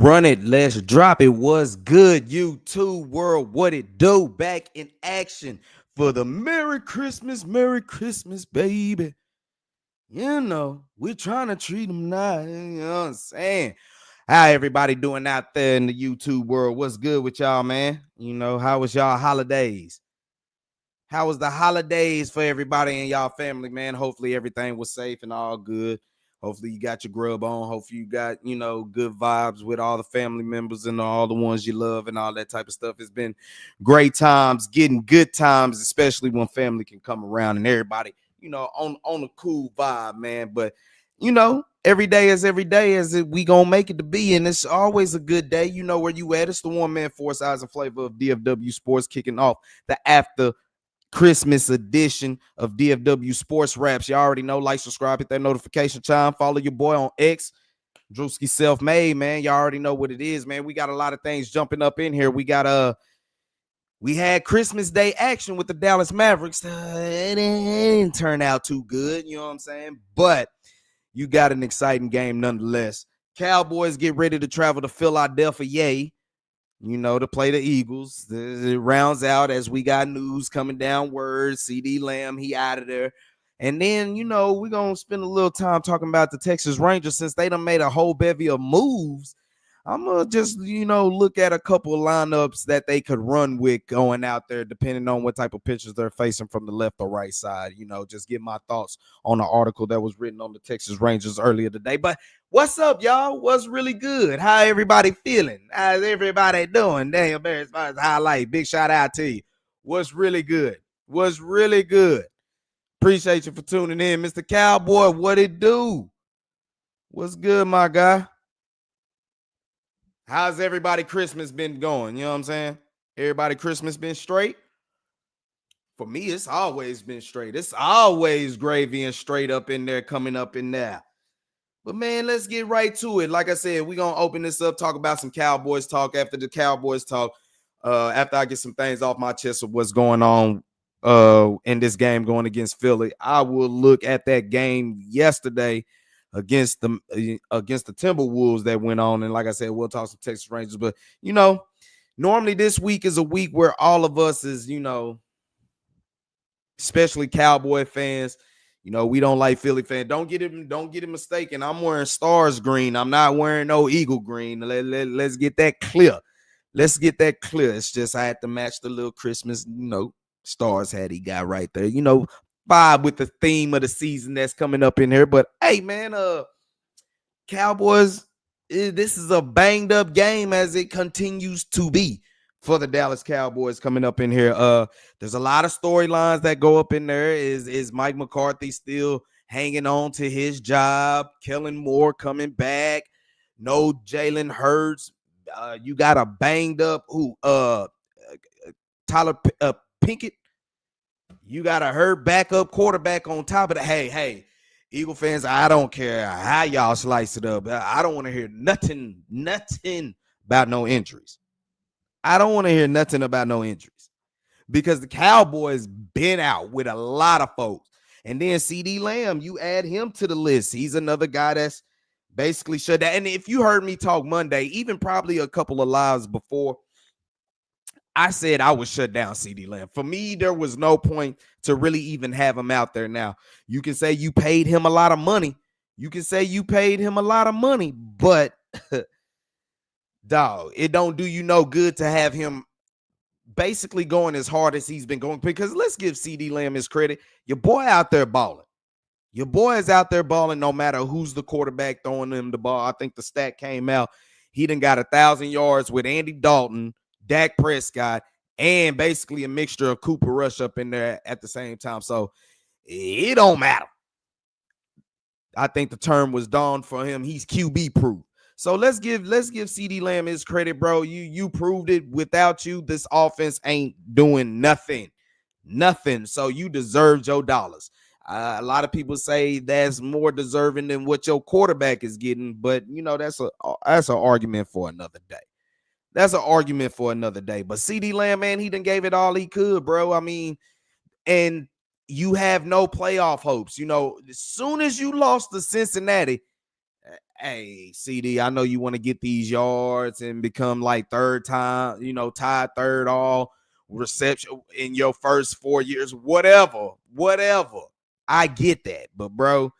Run it, let's drop it. Was good, YouTube world? What it do? Back in action for the Merry Christmas, baby. We're trying to treat them nice. You know what I'm saying? How everybody doing out there in the YouTube world? What's good with y'all, man? How was y'all holidays? How was the holidays for everybody and y'all family, man? Hopefully everything was safe and all good. Hopefully you got your grub on. Hopefully you got, good vibes with all the family members and all the ones you love and all that type of stuff. It's been great times, getting good times, especially when family can come around and everybody, on a cool vibe, man. But, every day is every day as we gonna make it to be, and it's always a good day. You know where you at. It's the one man, four sides and flavor of DFW Sports, kicking off the after Christmas edition of DFW Sports Raps. You already know, like, subscribe, hit that notification chime, follow your boy on X, Drewski Self-Made, man. Y'all already know what it is, man. We got a lot of things jumping up in here. We had Christmas Day action with the Dallas Mavericks. It didn't turn out too good, you know what I'm saying? But you got an exciting game nonetheless. Cowboys get ready to travel to Philadelphia, yay, to play the Eagles. It rounds out as we got news coming down. Word, CeeDee Lamb, he out of there. And then, we're going to spend a little time talking about the Texas Rangers since they done made a whole bevy of moves. I'm going to just, look at a couple of lineups that they could run with going out there, depending on what type of pitchers they're facing from the left or right side. Just get my thoughts on the article that was written on the Texas Rangers earlier today. But what's up, y'all? What's really good? How everybody feeling? How's everybody doing? Daniel Barrett's highlight. Big shout out to you. What's really good? What's really good? Appreciate you for tuning in, Mr. Cowboy. What it do? What's good, my guy? How's everybody Christmas been going? You know what I'm saying? Everybody Christmas been straight? For me, it's always been straight. It's always gravy and straight up in there, coming up in there. But, man, let's get right to it. Like I said, we're going to open this up, talk about some Cowboys talk. After the Cowboys talk, after I get some things off my chest of what's going on in this game going against Philly, I will look at that game yesterday against the Timberwolves that went on. And like I said, we'll talk some Texas Rangers. But, normally this week is a week where all of us is, especially Cowboy fans, we don't like Philly fans. Don't get it mistaken. I'm wearing Stars green. I'm not wearing no Eagle green. Let's get that clear. Let's get that clear. It's just I had to match the little Christmas, Stars hat he got right there. Vibe with the theme of the season that's coming up in here. But hey, man, Cowboys, this is a banged up game as it continues to be for the Dallas Cowboys coming up in here. There's a lot of storylines that go up in there. Is Mike McCarthy still hanging on to his job? Kellen Moore coming back? No Jalen Hurts. You got a banged up Tyler Pinkett. You got a hurt backup quarterback on top of that. Hey, Eagle fans, I don't care how y'all slice it up. I don't want to hear nothing about no injuries. I don't want to hear nothing about no injuries because the Cowboys been out with a lot of folks. And then CeeDee Lamb, you add him to the list. He's another guy that's basically shut down. And if you heard me talk Monday, even probably a couple of lives before, I said I would shut down CeeDee Lamb. For me, there was no point to really even have him out there now. You can say you paid him a lot of money. But dog, it don't do you no good to have him basically going as hard as he's been going, because let's give CeeDee Lamb his credit. Your boy out there balling. Your boy is out there balling no matter who's the quarterback throwing him the ball. I think the stat came out. He done got 1,000 yards with Andy Dalton, Dak Prescott, and basically a mixture of Cooper Rush up in there at the same time. So it don't matter. I think the term was dawned for him. He's QB proof. So let's give CeeDee Lamb his credit, bro. You proved it. Without you, this offense ain't doing nothing. So you deserve your dollars. A lot of people say that's more deserving than what your quarterback is getting, but that's an argument for another day. But CeeDee Lamb, man, he done gave it all he could, bro. I mean, and you have no playoff hopes. As soon as you lost to Cincinnati, hey, CD, I know you want to get these yards and become like third time, tied third all reception in your first 4 years, whatever. I get that. But bro,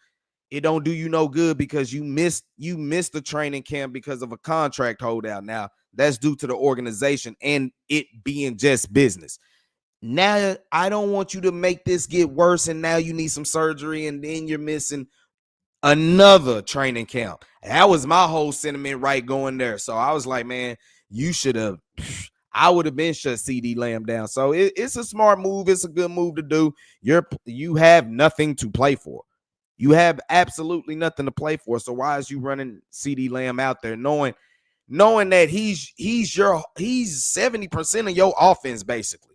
it don't do you no good because you missed the training camp because of a contract holdout. Now, that's due to the organization and it being just business. Now, I don't want you to make this get worse and now you need some surgery and then you're missing another training camp. That was my whole sentiment right going there. So I was like, man, you should have. I would have been shut CeeDee Lamb down. So it's a smart move. It's a good move to do. You have nothing to play for. You have absolutely nothing to play for. So why is you running CeeDee Lamb out there knowing that he's 70% of your offense basically.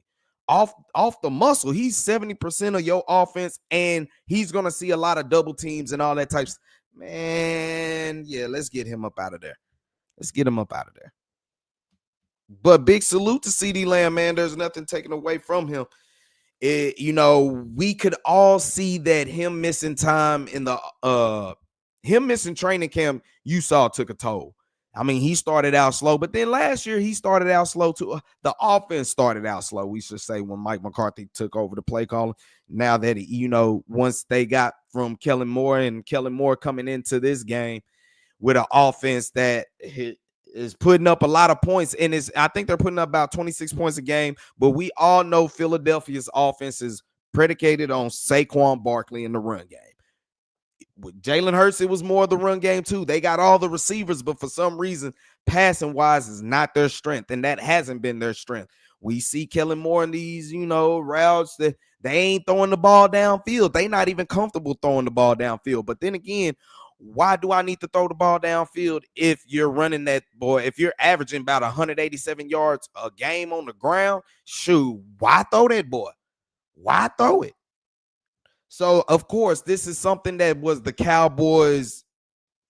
Off the muscle, he's 70% of your offense, and he's gonna see a lot of double teams and all that types. Man, yeah, let's get him up out of there. But big salute to CeeDee Lamb, man. There's nothing taken away from him. We could all see that him missing time in him missing training camp, you saw took a toll. I mean, he started out slow, but then last year he started out slow too. The offense started out slow, we should say, when Mike McCarthy took over the play calling. Now that, once they got from Kellen Moore coming into this game with an offense that is putting up a lot of points, and I think they're putting up about 26 points a game, but we all know Philadelphia's offense is predicated on Saquon Barkley in the run game. With Jalen Hurts, it was more of the run game too. They got all the receivers, but for some reason, passing wise is not their strength, and that hasn't been their strength. We see Kellen Moore in these, routes that they ain't throwing the ball downfield. They not even comfortable throwing the ball downfield. But then again, why do I need to throw the ball downfield if you're running that boy? If you're averaging about 187 yards a game on the ground, shoot, why throw that boy? Why throw it? So, of course, this is something that was the Cowboys.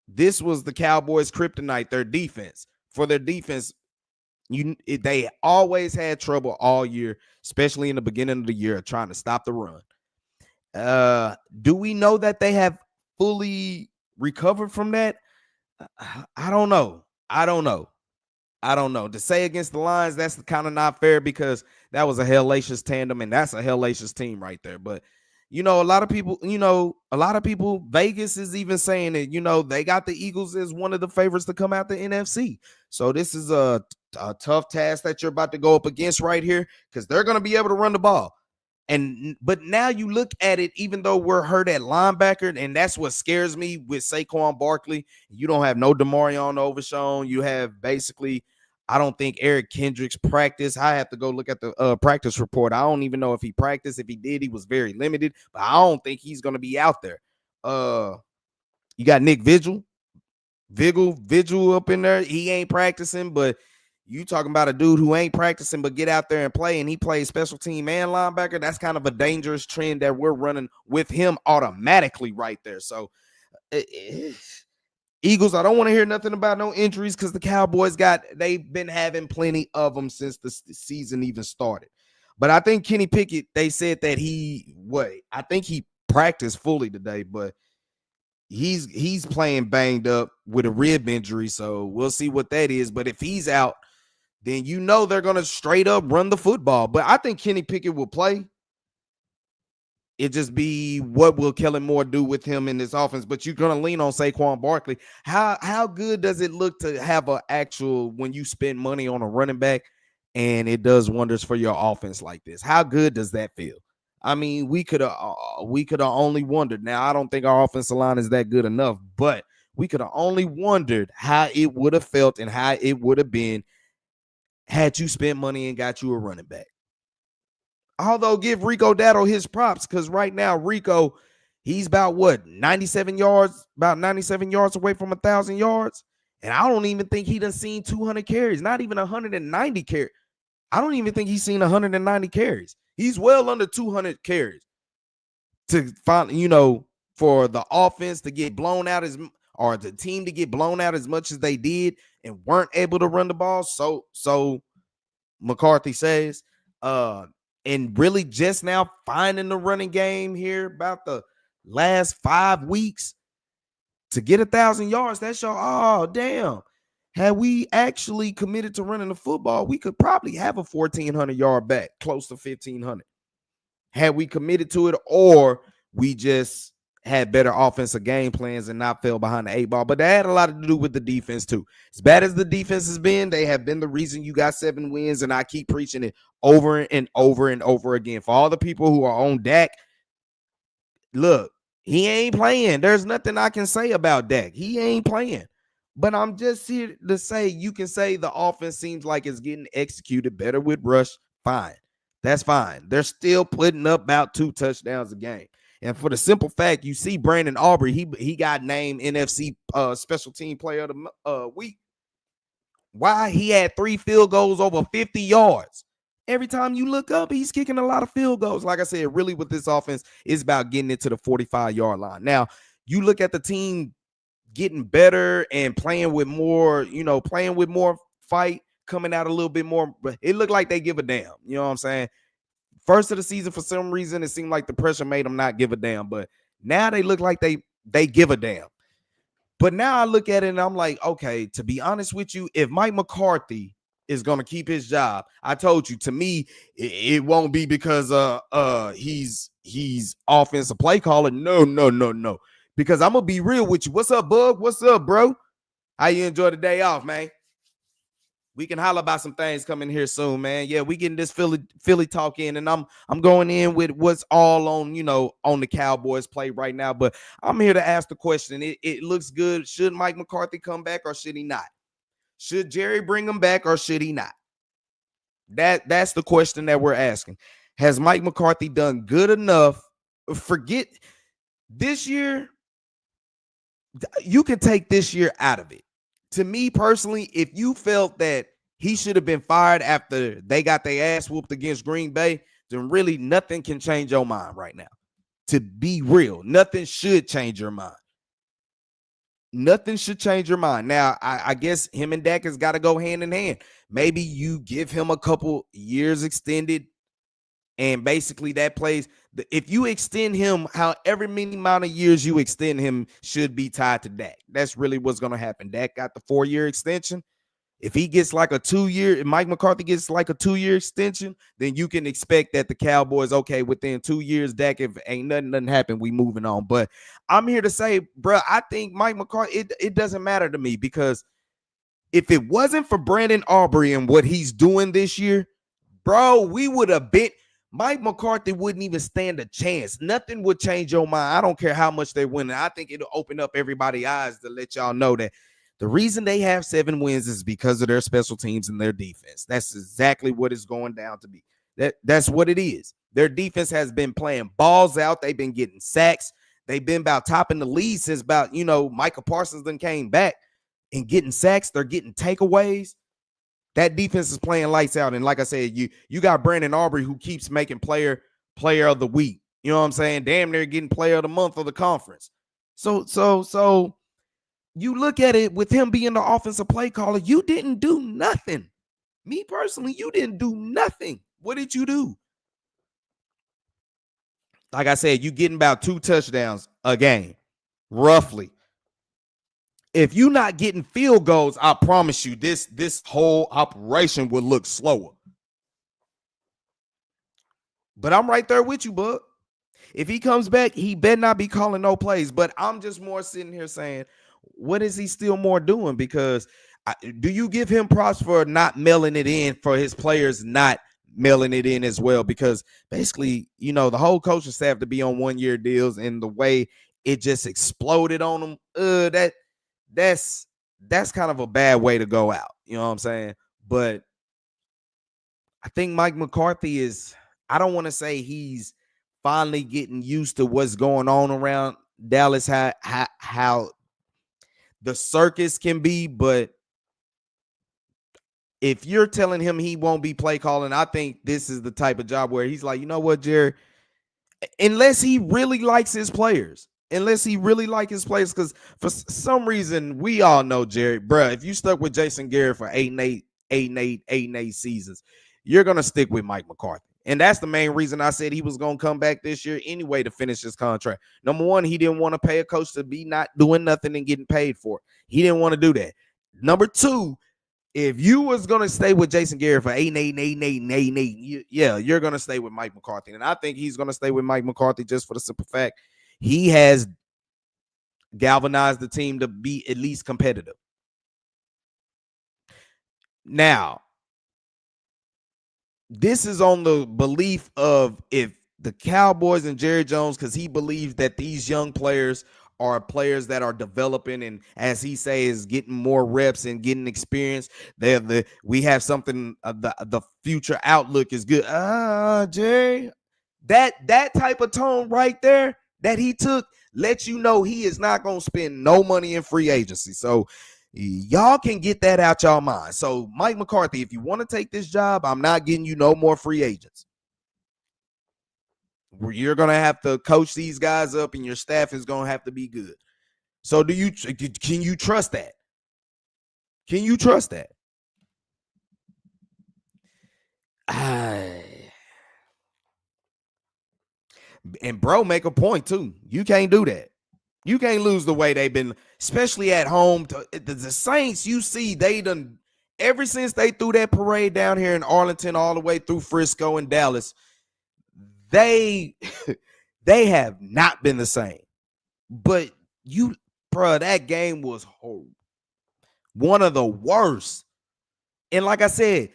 This was the Cowboys' kryptonite, their defense. For their defense, they always had trouble all year, especially in the beginning of the year, trying to stop the run. Do we know that they have fully recovered from that? I don't know. To say against the Lions, that's kind of not fair because that was a hellacious tandem, and that's a hellacious team right there. But a lot of people, Vegas is even saying that, they got the Eagles as one of the favorites to come out the NFC. So this is a tough task that you're about to go up against right here because they're going to be able to run the ball. But now you look at it, even though we're hurt at linebacker, and that's what scares me with Saquon Barkley. You don't have no Demarion Overshown. You have basically, I don't think Eric Kendricks practiced. I have to go look at the practice report. I don't even know if he practiced. If he did, he was very limited. But I don't think he's going to be out there. You got Nick Vigil up in there. He ain't practicing, but you talking about a dude who ain't practicing but get out there and play, and he plays special team and linebacker. That's kind of a dangerous trend that we're running with him automatically right there. So Eagles, I don't want to hear nothing about no injuries because the Cowboys they've been having plenty of them since the season even started. But I think Kenny Pickett, they said that I think he practiced fully today, but he's playing banged up with a rib injury. So we'll see what that is. But if he's out, then they're going to straight up run the football. But I think Kenny Pickett will play. It just be what will Kellen Moore do with him in this offense. But you're going to lean on Saquon Barkley. How good does it look to have an actual, when you spend money on a running back and it does wonders for your offense like this? How good does that feel? I mean, we could have only wondered. Now, I don't think our offensive line is that good enough, but we could have only wondered how it would have felt and how it would have been had you spent money and got you a running back. Although give Rico Dowdle his props, because right now Rico, he's about 97 yards away from 1,000 yards. And I don't even think he done seen 200 carries, not even 190 carries. I don't even think he's seen 190 carries. He's well under 200 carries to find, for the offense to get blown out or the team to get blown out as much as they did and weren't able to run the ball. So McCarthy says, and really just now finding the running game here about the last 5 weeks. To get 1,000 yards, that's your, oh, damn. Had we actually committed to running the football, we could probably have a 1,400 yard back, close to 1,500. Had we committed to it, or we just had better offensive game plans and not fell behind the 8 ball. But that had a lot to do with the defense too. As bad as the defense has been, they have been the reason you got 7 wins, and I keep preaching it over and over and over again. For all the people who are on Dak, look, he ain't playing. There's nothing I can say about Dak. He ain't playing. But I'm just here to say, you can say the offense seems like it's getting executed better with Rush. Fine. That's fine. They're still putting up about 2 touchdowns a game. And for the simple fact, you see Brandon Aubrey, he got named NFC Special Team Player of the Week. Why? He had 3 field goals over 50 yards. Every time you look up, he's kicking a lot of field goals. Like I said, really with this offense, it's about getting it to the 45-yard line. Now, you look at the team getting better and playing with more fight, coming out a little bit more, but it looked like they give a damn. You know what I'm saying? First of the season, for some reason, it seemed like the pressure made them not give a damn, but now they look like they give a damn. But now I look at it and I'm like, okay, to be honest with you, if Mike McCarthy is going to keep his job, I told you, to me, it won't be because he's offensive play caller. No. Because I'm going to be real with you. What's up, Bug? What's up, bro? How you enjoy the day off, man? We can holler about some things coming here soon, man. Yeah, we getting this Philly talk in, and I'm going in with what's all on the Cowboys play right now. But I'm here to ask the question. It looks good. Should Mike McCarthy come back or should he not? Should Jerry bring him back or should he not? That's the question that we're asking. Has Mike McCarthy done good enough? Forget this year. You can take this year out of it. To me personally, if you felt that he should have been fired after they got their ass whooped against Green Bay, then really nothing can change your mind right now. To be real, nothing should change your mind. Nothing should change your mind. Now, I guess him and Dak has got to go hand in hand. Maybe you give him a couple years extended, and basically that plays. If you extend him, however many amount of years you extend him should be tied to Dak. That's really what's going to happen. Dak got the 4-year extension. If he gets like a 2-year, if Mike McCarthy gets like a 2-year extension, then you can expect that the Cowboys, okay, within 2 years, Dak, if ain't nothing happen, we moving on. But I'm here to say, bro, I think Mike McCarthy, it doesn't matter to me, because if it wasn't for Brandon Aubrey and what he's doing this year, bro, we would have been. Mike McCarthy wouldn't even stand a chance. Nothing would change your mind. I don't care how much they're winning. I think it'll open up everybody's eyes to let y'all know that the reason they have 7 wins is because of their special teams and their defense. That's exactly what it's going down to be. That's what it is. Their defense has been playing balls out. They've been getting sacks. They've been about topping the lead since about, Micah Parsons then came back and getting sacks. They're getting takeaways. That defense is playing lights out. And like I said, you got Brandon Aubrey, who keeps making player of the week. You know what I'm saying? Damn near getting player of the month of the conference. So you look at it with him being the offensive play caller, you didn't do nothing. Me personally, you didn't do nothing. What did you do? Like I said, you getting about 2 touchdowns a game, roughly. If you're not getting field goals, I promise you, this whole operation will look slower. But I'm right there with you, bud. If he comes back, he better not be calling no plays. But I'm just more sitting here saying, what is he still more doing? Because do you give him props for not mailing it in, for his players not mailing it in as well? Because basically, the whole coaching staff to be on 1-year deals, and the way it just exploded on them, that's kind of a bad way to go out. You know what I'm saying? But I think Mike McCarthy is, I don't want to say he's finally getting used to what's going on around Dallas, how the circus can be. But if you're telling him he won't be play calling, I think this is the type of job where he's like, you know what, Jerry, unless he really likes his players. Because for some reason, we all know, Jerry, bro, if you stuck with Jason Garrett for 8-8 seasons, you're going to stick with Mike McCarthy. And that's the main reason I said he was going to come back this year anyway to finish his contract. Number one, he didn't want to pay a coach to be not doing nothing and getting paid for it. He didn't want to do that. Number two, if you was going to stay with Jason Garrett for 8 and 8 and 8 and 8 and 8 and 8, yeah, you're going to stay with Mike McCarthy. And I think he's going to stay with Mike McCarthy just for the simple fact he has galvanized the team to be at least competitive. Now, this is on the belief of if the Cowboys and Jerry Jones, because he believes that these young players are players that are developing and, as he says, getting more reps and getting experience. We have something. The future outlook is good. Jerry, that type of tone right there that he took lets you know he is not going to spend no money in free agency. So y'all can get that out y'all mind. So Mike McCarthy, if you want to take this job, I'm not getting you no more free agents. You're going to have to coach these guys up and your staff is going to have to be good. So can you trust that? Can you trust that? And bro, make a point too. You can't do that. You can't lose the way they've been, especially at home. The Saints, you see, they done, ever since they threw that parade down here in Arlington all the way through Frisco and Dallas, they have not been the same. But that game was horrible. One of the worst. And like I said,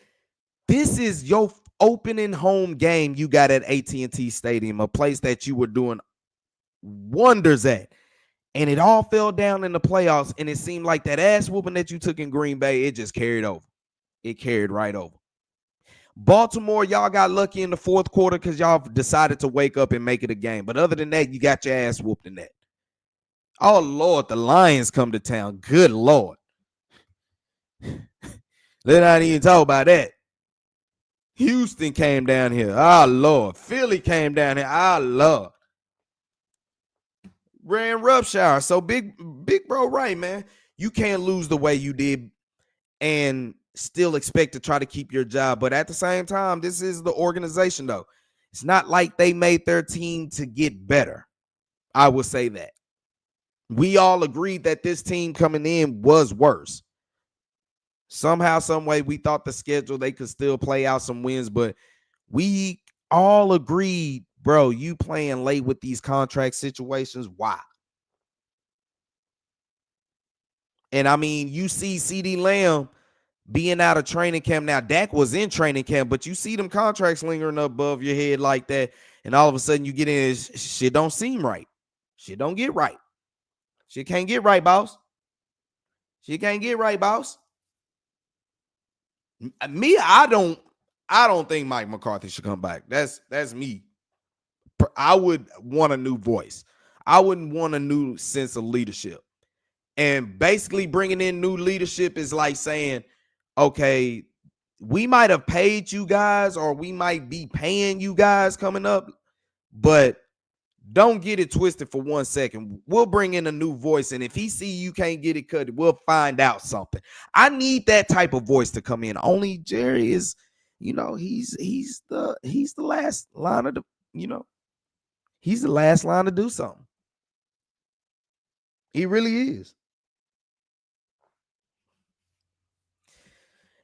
this is your opening home game you got at AT&T Stadium, a place that you were doing wonders at. And it all fell down in the playoffs, and it seemed like that ass whooping that you took in Green Bay, it just carried over. It carried right over. Baltimore, y'all got lucky in the fourth quarter because y'all decided to wake up and make it a game. But other than that, you got your ass whooped in that. Oh, Lord, the Lions come to town. Good Lord. Let's not even talk about that. Houston came down here. Oh, Lord. Philly came down here. Oh, Lord. Ran roughshire. So big bro, right, man. You can't lose the way you did and still expect to try to keep your job. But at the same time, this is the organization, though. It's not like they made their team to get better. I would say that. We all agreed that this team coming in was worse. Somehow, some way, we thought the schedule, they could still play out some wins, but we all agreed, bro, you playing late with these contract situations. Why? And I mean, you see CeeDee Lamb being out of training camp. Now, Dak was in training camp, but you see them contracts lingering above your head like that, and all of a sudden you get in, shit don't seem right. Shit don't get right. Shit can't get right, boss. Shit can't get right, boss. Me, I don't think Mike McCarthy should come back. That's me. I would want a new voice. I wouldn't want a new sense of leadership. And basically bringing in new leadership is like saying, okay, we might have paid you guys or we might be paying you guys coming up, but don't get it twisted for 1 second. We'll bring in a new voice, and if he see you can't get it cut, we'll find out something. I need that type of voice to come in. Only Jerry is, he's the last line of the, he's the last line to do something. He really is.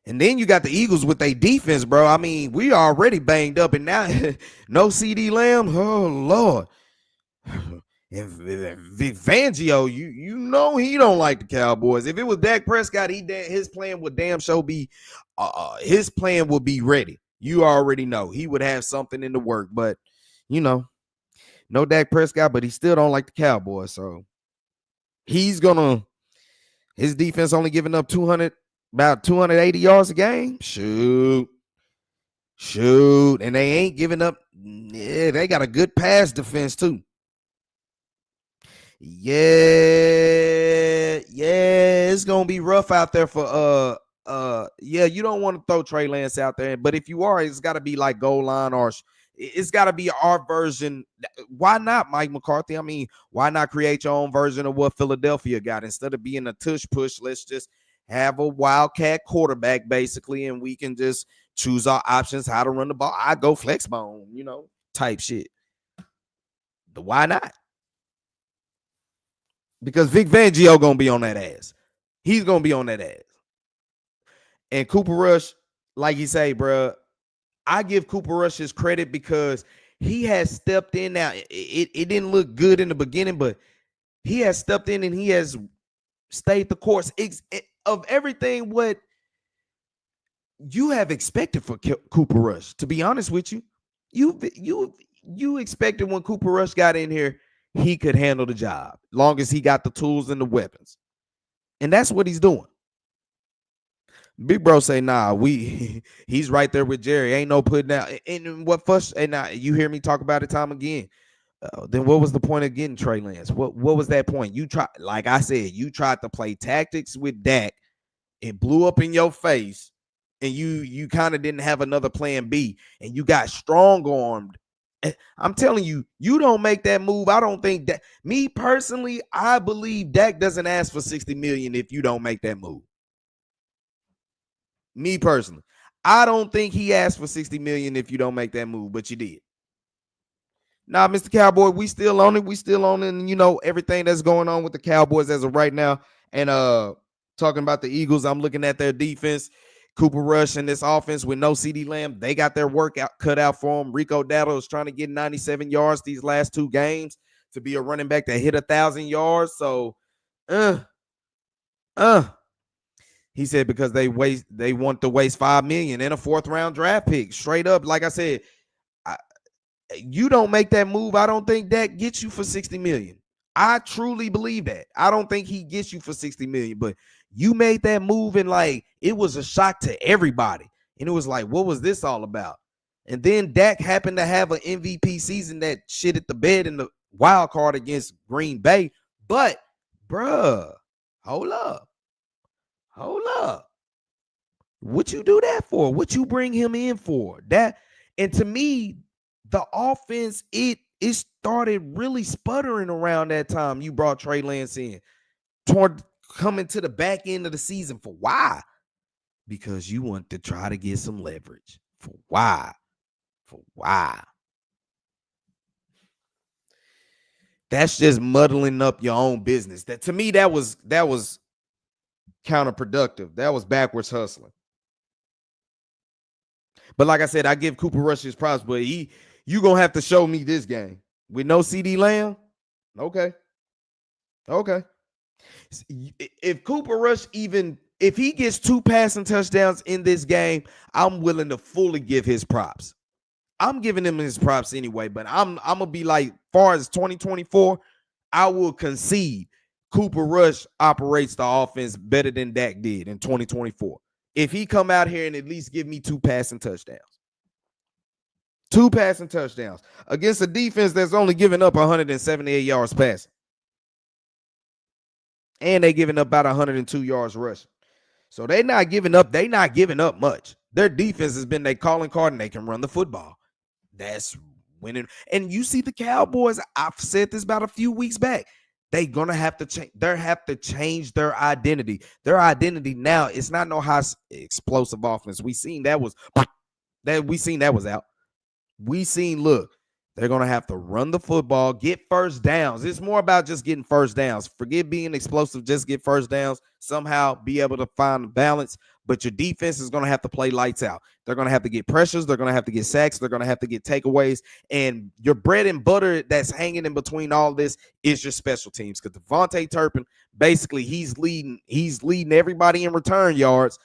And then you got the Eagles with their defense, bro. I mean, we already banged up, and now no CeeDee Lamb. Oh, Lord. And Fangio, you know he don't like the Cowboys. If it was Dak Prescott, his plan would damn sure be his plan would be ready. You already know he would have something in the work, but no Dak Prescott, but he still don't like the Cowboys. So his defense only giving up about 280 yards a game. Shoot. And they ain't giving up. Yeah, they got a good pass defense too. Yeah, it's gonna be rough out there for you don't want to throw Trey Lance out there, but if you are, it's got to be like goal line, or it's got to be our version. Why not, Mike McCarthy? I mean, why not create your own version of what Philadelphia got? Instead of being a tush push, let's just have a wildcat quarterback basically, and we can just choose our options, how to run the ball. I go flex bone, type shit. Why not? Because Vic Fangio gonna be on that ass. He's gonna be on that ass. And Cooper Rush, like you say, bro, I give Cooper Rush his credit because he has stepped in now. It didn't look good in the beginning, but he has stepped in and he has stayed the course of everything what you have expected for Cooper Rush. To be honest with you, you expected when Cooper Rush got in here, he could handle the job, long as he got the tools and the weapons. And that's what he's doing. Big bro say, nah, he's right there with Jerry. Ain't no putting out. And what first, and now you hear me talk about it time again. Then what was the point of getting Trey Lance? What was that point? You tried, like I said, you tried to play tactics with Dak. It blew up in your face, and you kind of didn't have another plan B, and you got strong-armed. I'm telling you, you don't make that move. I don't think that, me personally, I believe Dak doesn't ask for $60 million if you don't make that move. Me personally, I don't think he asked for $60 million if you don't make that move, but you did. Nah, Mr. Cowboy, we still on it. We still on it. And everything that's going on with the Cowboys as of right now. And talking about the Eagles, I'm looking at their defense. Cooper Rush and this offense with no CeeDee Lamb, they got their work cut out for them. Rico Dowdle is trying to get 97 yards these last 2 games to be a running back that hit 1,000 yards. So, he said because they want to waste $5 million and a 4th-round draft pick. Straight up, like I said, you don't make that move. I don't think that gets you for $60 million. I truly believe that. I don't think he gets you for $60 million, but you made that move and like it was a shock to everybody. And it was like, what was this all about? And then Dak happened to have an MVP season that shit at the bed in the wild card against Green Bay. But, bruh, hold up. What you do that for? What you bring him in for? That, and to me, the offense, it started really sputtering around that time you brought Trey Lance in toward coming to the back end of the season. For why? Because you want to try to get some leverage. For why? That's just muddling up your own business. That, to me, that was counterproductive. That was backwards hustling. But like I said, I give Cooper Rush his props, but you gonna have to show me this game with no CeeDee Lamb. Okay. If Cooper Rush, even if he gets 2 passing touchdowns in this game, I'm willing to fully give his props. I'm giving him his props anyway, but I'm gonna be like, far as 2024, I will concede Cooper Rush operates the offense better than Dak did in 2024. If he come out here and at least give me 2 passing touchdowns. 2 passing touchdowns against a defense that's only giving up 178 yards passing. And they giving up about 102 yards rushing. So they're not giving up much. Their defense has been their calling card, and they can run the football. That's winning. And you see the Cowboys, I've said this about a few weeks back. They're gonna have to change. They have to change their identity. Their identity now, it's not no high explosive offense. We seen that was out. We seen, look, they're gonna have to run the football, get first downs. It's more about just getting first downs. Forget being explosive, just get first downs. Somehow be able to find balance. But your defense is gonna have to play lights out. They're gonna have to get pressures. They're gonna have to get sacks. They're gonna have to get takeaways. And your bread and butter that's hanging in between all this is your special teams. Because Devontae Turpin, basically, he's leading everybody in return yards,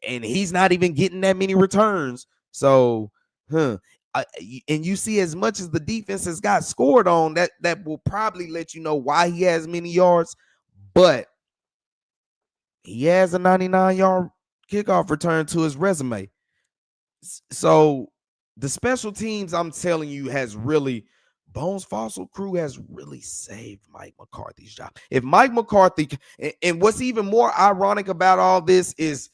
and he's not even getting that many returns. So, and you see, as much as the defense has got scored on, that will probably let you know why he has many yards. But he has a 99-yard kickoff return to his resume. So the special teams, I'm telling you, has really, Bones Fossil crew has really saved Mike McCarthy's job. If Mike McCarthy, and what's even more ironic about all this is,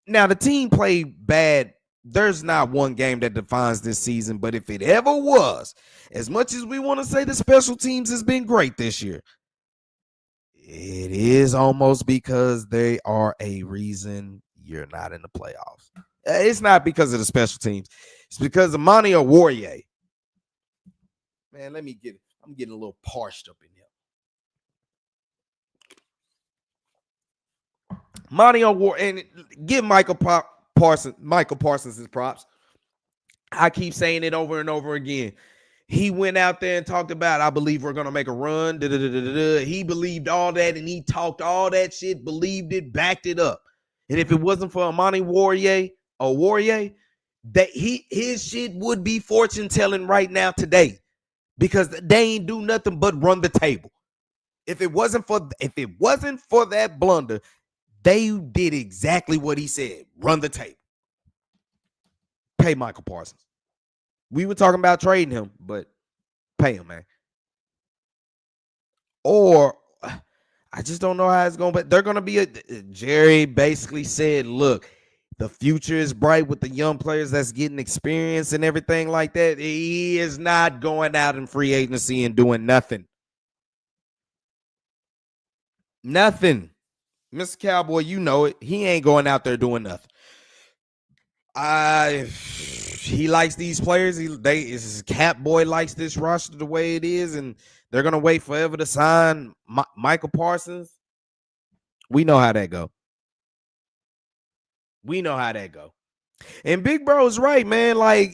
now the team played bad. There's not one game that defines this season, but if it ever was, as much as we want to say the special teams has been great this year, It is almost because they are a reason you're not in the playoffs. It's not because of the special teams. It's because of Monty or Warrior. Man, let me get it. I'm getting a little parched up in here. Monty or War and give Michael Parsons his props. I keep saying it over and over again. He went out there and talked about, I believe we're going to make a run. He believed all that, and he talked all that shit, believed it, backed it up. And if it wasn't for Amani Warrior, that his shit would be fortune telling right now today, because they ain't do nothing but run the table. If it wasn't for that blunder, they did exactly what he said: run the table. Pay Michael Parsons. We were talking about trading him, but pay him, man. Or I just don't know how it's going, but they're going to be Jerry basically said, look, the future is bright with the young players that's getting experience and everything like that. He is not going out in free agency and doing nothing. Nothing. Mr. Cowboy, you know it. He ain't going out there doing nothing. He likes these players. His Cap Boy likes this roster the way it is, and they're gonna wait forever to sign Michael Parsons. We know how that go. And Big Bro's right, man. Like,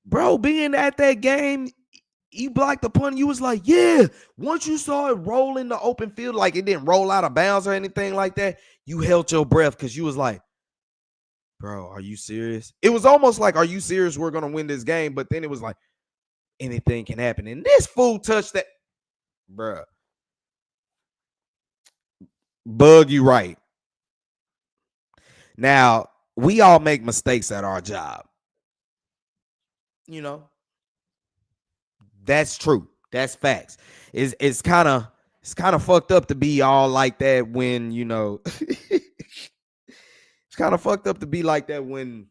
bro, being at that game, you blocked the punt. You was like, yeah. Once you saw it roll in the open field, like it didn't roll out of bounds or anything like that, you held your breath because you was like, bro, are you serious? It was almost like, are you serious? We're going to win this game. But then it was like, anything can happen. And this fool touched that. Bro. Bug, you right. Now, we all make mistakes at our job. You know, that's true. That's facts. It's kind of fucked up to be all like that when, you know, it's kind of fucked up to be like that when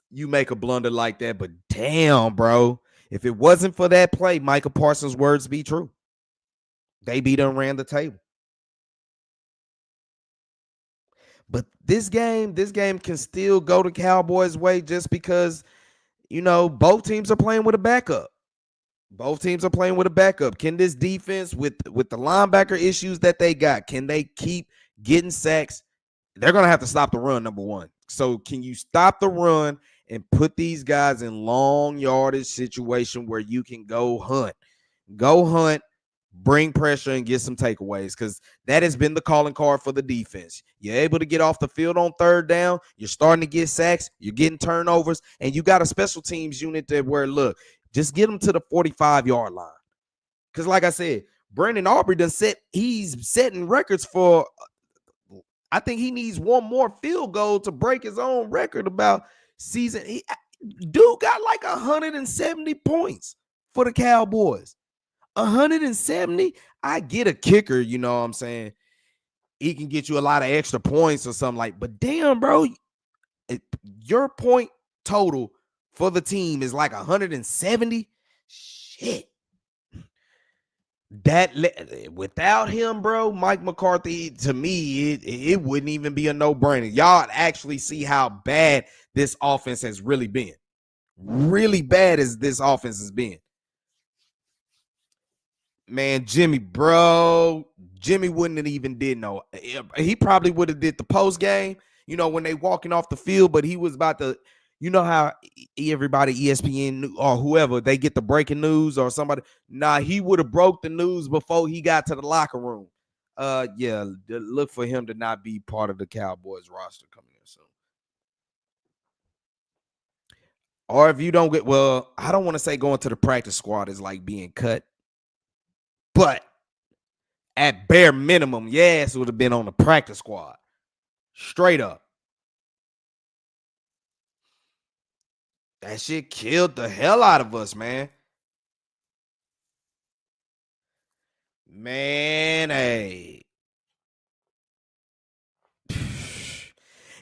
you make a blunder like that. But damn, bro, if it wasn't for that play, Michael Parsons' words be true. They done ran the table. But this game can still go the Cowboys' way just because, you know, both teams are playing with a backup. Can this defense with the linebacker issues that they got, can they keep getting sacks? They're going to have to stop the run, number one. So can you stop the run and put these guys in long yardage situation where you can go hunt, bring pressure and get some takeaways, because that has been the calling card for the defense. You're able to get off the field on third down. You're starting to get sacks. You're getting turnovers, and you got a special teams unit that where, look, just get them to the 45-yard line. Because like I said, Brandon Aubrey he's setting records for, I think he needs one more field goal to break his own record about season. Dude got like 170 points for the Cowboys. 170. I get a kicker, you know what I'm saying? He can get you a lot of extra points or something like, but damn, bro, your point total for the team is like 170. Shit. That without him, bro, Mike McCarthy, to me, it wouldn't even be a no-brainer. Y'all actually see how bad this offense has really been. Really bad as this offense has been. Man, Jimmy wouldn't have even did no. He probably would have did the post game, you know, when they walking off the field, but he was about to, you know how everybody, ESPN or whoever, they get the breaking news or somebody. Nah, he would have broke the news before he got to the locker room. Yeah, look for him to not be part of the Cowboys roster coming in soon. Or if you don't get, well, I don't want to say going to the practice squad is like being cut, but at bare minimum, yes, would have been on the practice squad. Straight up. That shit killed the hell out of us, man. Man, hey.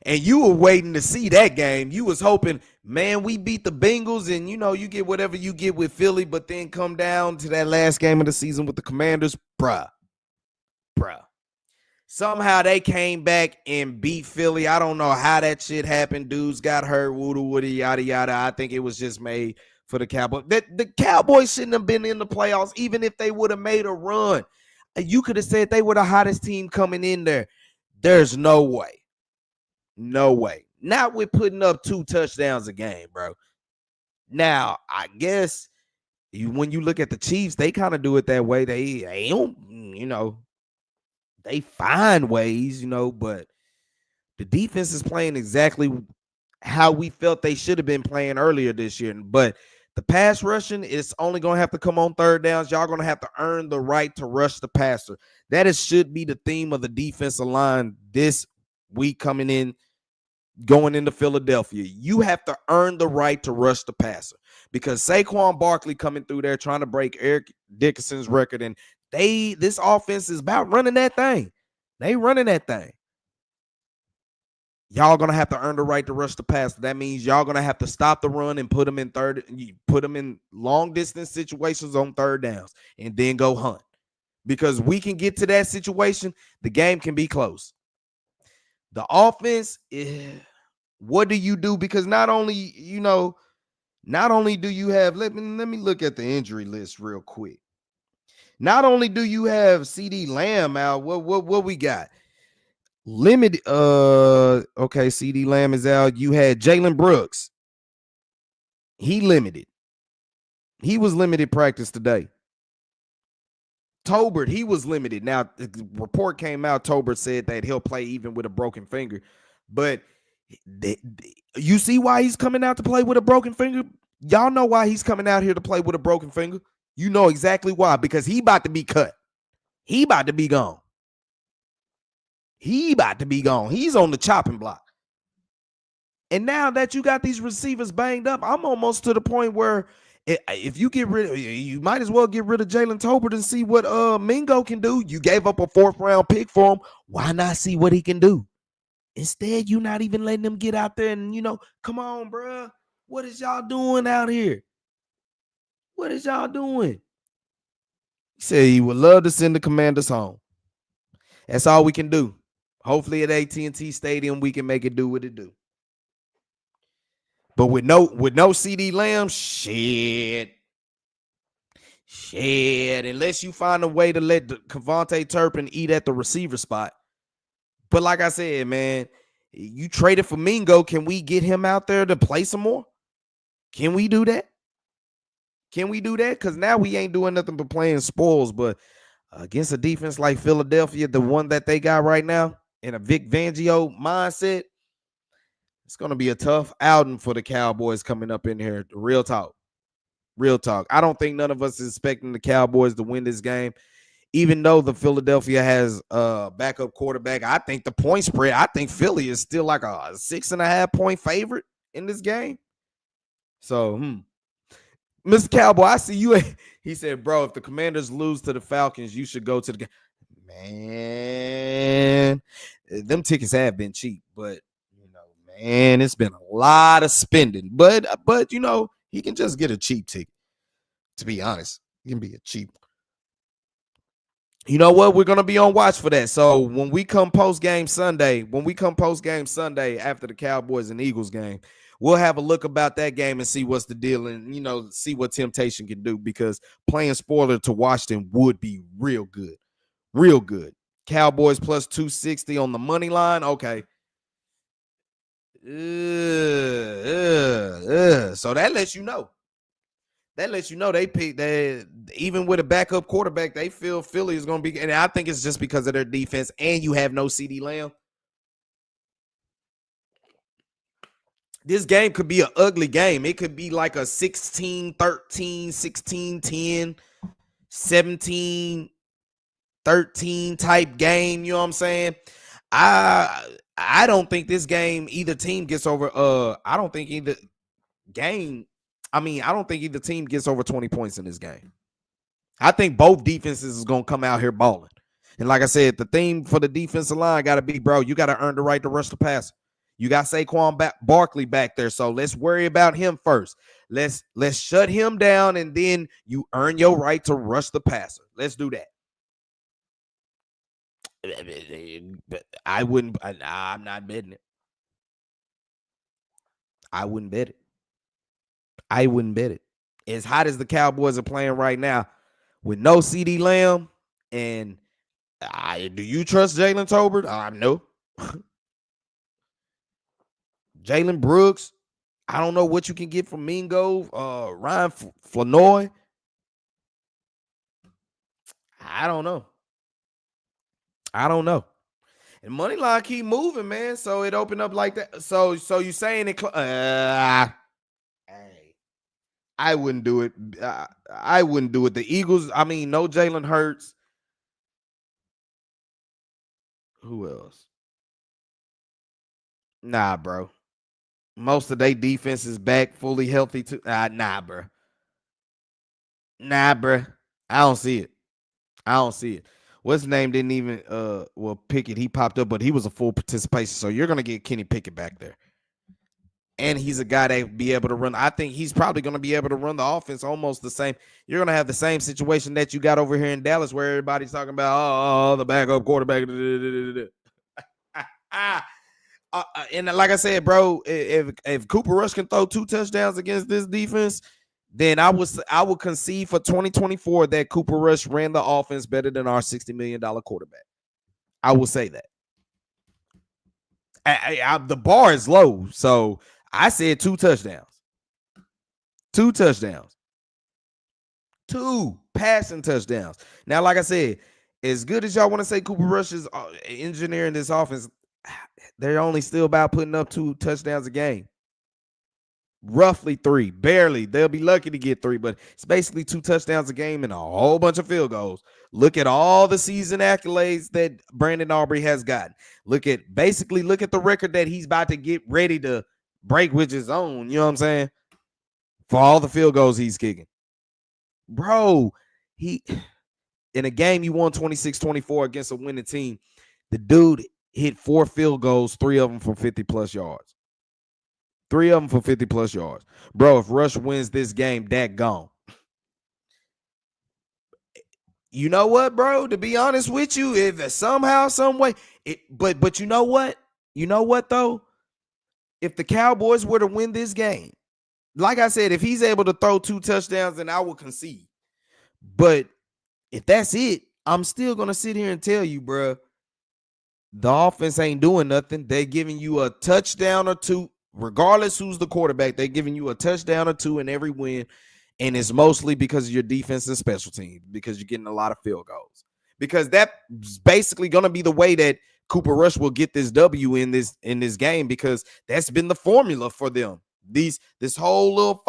And you were waiting to see that game. You was hoping, man, we beat the Bengals and, you know, you get whatever you get with Philly, but then come down to that last game of the season with the Commanders, bruh. bruh. Somehow they came back and beat Philly. I don't know how that shit happened. Dudes got hurt, woody woody, yada yada. I think it was just made for the Cowboys. The Cowboys shouldn't have been in the playoffs, even if they would have made a run. You could have said they were the hottest team coming in there. There's no way. No way. Not with putting up 2 touchdowns a game, bro. Now, I guess when you look at the Chiefs, they kind of do it that way. They don't, they find ways, but the defense is playing exactly how we felt they should have been playing earlier this year. But the pass rushing is only going to have to come on third downs. Y'all going to have to earn the right to rush the passer. Should be the theme of the defensive line this week going into Philadelphia. You have to earn the right to rush the passer because Saquon Barkley coming through there trying to break Eric Dickerson's record, and this offense is about running that thing. They running that thing. Y'all gonna have to earn the right to rush the passer. That means y'all gonna have to stop the run and put them in long distance situations on third downs, and then go hunt. Because we can get to that situation, the game can be close. The offense, what do you do? Because not only do you have, let me look at the injury list real quick. Not only do you have CeeDee Lamb out, what we got? Limited. Okay, CeeDee Lamb is out. You had Jalen Brooks. He limited. He was limited practice today. Tolbert, he was limited. Now, the report came out. Tolbert said that he'll play even with a broken finger. But you see why he's coming out to play with a broken finger? Y'all know why he's coming out here to play with a broken finger? You know exactly why. Because he about to be cut. He about to be gone. He's on the chopping block. And now that you got these receivers banged up, I'm almost to the point where if you you might as well get rid of Jalen Tolbert and see what Mingo can do. You gave up a 4th round pick for him. Why not see what he can do? Instead, you're not even letting them get out there and, come on, bro. What is y'all doing out here? What is y'all doing? He said he would love to send the Commanders home. That's all we can do. Hopefully at AT&T Stadium, we can make it do what it do. But with no CeeDee Lamb, shit. Unless you find a way to let Kevontae Turpin eat at the receiver spot. But like I said, man, you traded for Mingo. Can we get him out there to play some more? Can we do that? Because now we ain't doing nothing but playing spoils. But against a defense like Philadelphia, the one that they got right now, in a Vic Fangio mindset, it's going to be a tough outing for the Cowboys coming up in here. Real talk. I don't think none of us is expecting the Cowboys to win this game. Even though the Philadelphia has a backup quarterback, I think the point spread, I think Philly is still like a 6.5 point favorite in this game. So, Mr. Cowboy, I see you. He said, bro, if the Commanders lose to the Falcons, you should go to the game. Man, them tickets have been cheap, but man, it's been a lot of spending. But he can just get a cheap ticket. To be honest, he can be a cheap. You know what? We're gonna be on watch for that. So when we come post game Sunday after the Cowboys and Eagles game, we'll have a look about that game and see what's the deal, and see what Temptation can do, because playing spoiler to Washington would be real good. Cowboys plus 260 on the money line. Okay. So that lets you know. They picked that even with a backup quarterback, they feel Philly is going to be, and I think it's just because of their defense, and you have no CeeDee Lamb. This game could be an ugly game. It could be like a 16-13, 16-10, 17-13 type game. You know what I'm saying? I don't think this game either team gets over. I don't think either team gets over 20 points in this game. I think both defenses is going to come out here balling. And like I said, the theme for the defensive line got to be, bro, you got to earn the right to rush the passer. You got Saquon Barkley back there, so let's worry about him first. Let's shut him down, and then you earn your right to rush the passer. Let's do that. I wouldn't. I'm not betting it. I wouldn't bet it. I wouldn't bet it. As hot as the Cowboys are playing right now, with no CeeDee Lamb, and do you trust Jalen Tolbert? No. Jalen Brooks. I don't know what you can get from Mingo. Ryan Flournoy. I don't know. And money line keep moving, man. So it opened up like that. So you saying it? Hey, I wouldn't do it. I wouldn't do it. The Eagles. I mean, no Jalen Hurts. Who else? Nah, bro. Most of their defense is back fully healthy too. Nah, bro. Nah, bro. I don't see it. What's his name didn't even Pickett. He popped up, but he was a full participation. So you're gonna get Kenny Pickett back there. And he's a guy that be able to run. I think he's probably going to be able to run the offense almost the same. You're going to have the same situation that you got over here in Dallas, where everybody's talking about the backup quarterback. And like I said, bro, if Cooper Rush can throw 2 touchdowns against this defense, then I would concede for 2024 that Cooper Rush ran the offense better than our $60 million quarterback. I will say that. The bar is low, so I said 2 touchdowns. 2 touchdowns. 2 passing touchdowns. Now, like I said, as good as y'all want to say Cooper Rush is engineering this offense, they're only still about putting up 2 touchdowns a game. Roughly 3. Barely. They'll be lucky to get 3, but it's basically 2 touchdowns a game and a whole bunch of field goals. Look at all the season accolades that Brandon Aubrey has gotten. Look at the record that he's about to get ready to break with his own. You know what I'm saying? For all the field goals he's kicking. Bro, he in a game you won 26-24 against a winning team. The dude hit 4 field goals, 3 of them from 50+ yards. 3 of them for 50+ yards. Bro, if Rush wins this game, that gone. You know what, bro? To be honest with you, if somehow, some way, but you know what? You know what, though? If the Cowboys were to win this game, like I said, if he's able to throw 2 touchdowns, then I will concede. But if that's it, I'm still going to sit here and tell you, bro, the offense ain't doing nothing. They're giving you a touchdown or 2. Regardless who's the quarterback, they're giving you a touchdown or 2 in every win. And it's mostly because of your defense and special teams, because you're getting a lot of field goals. Because that's basically going to be the way that Cooper Rush will get this W in this game, because that's been the formula for them. This whole little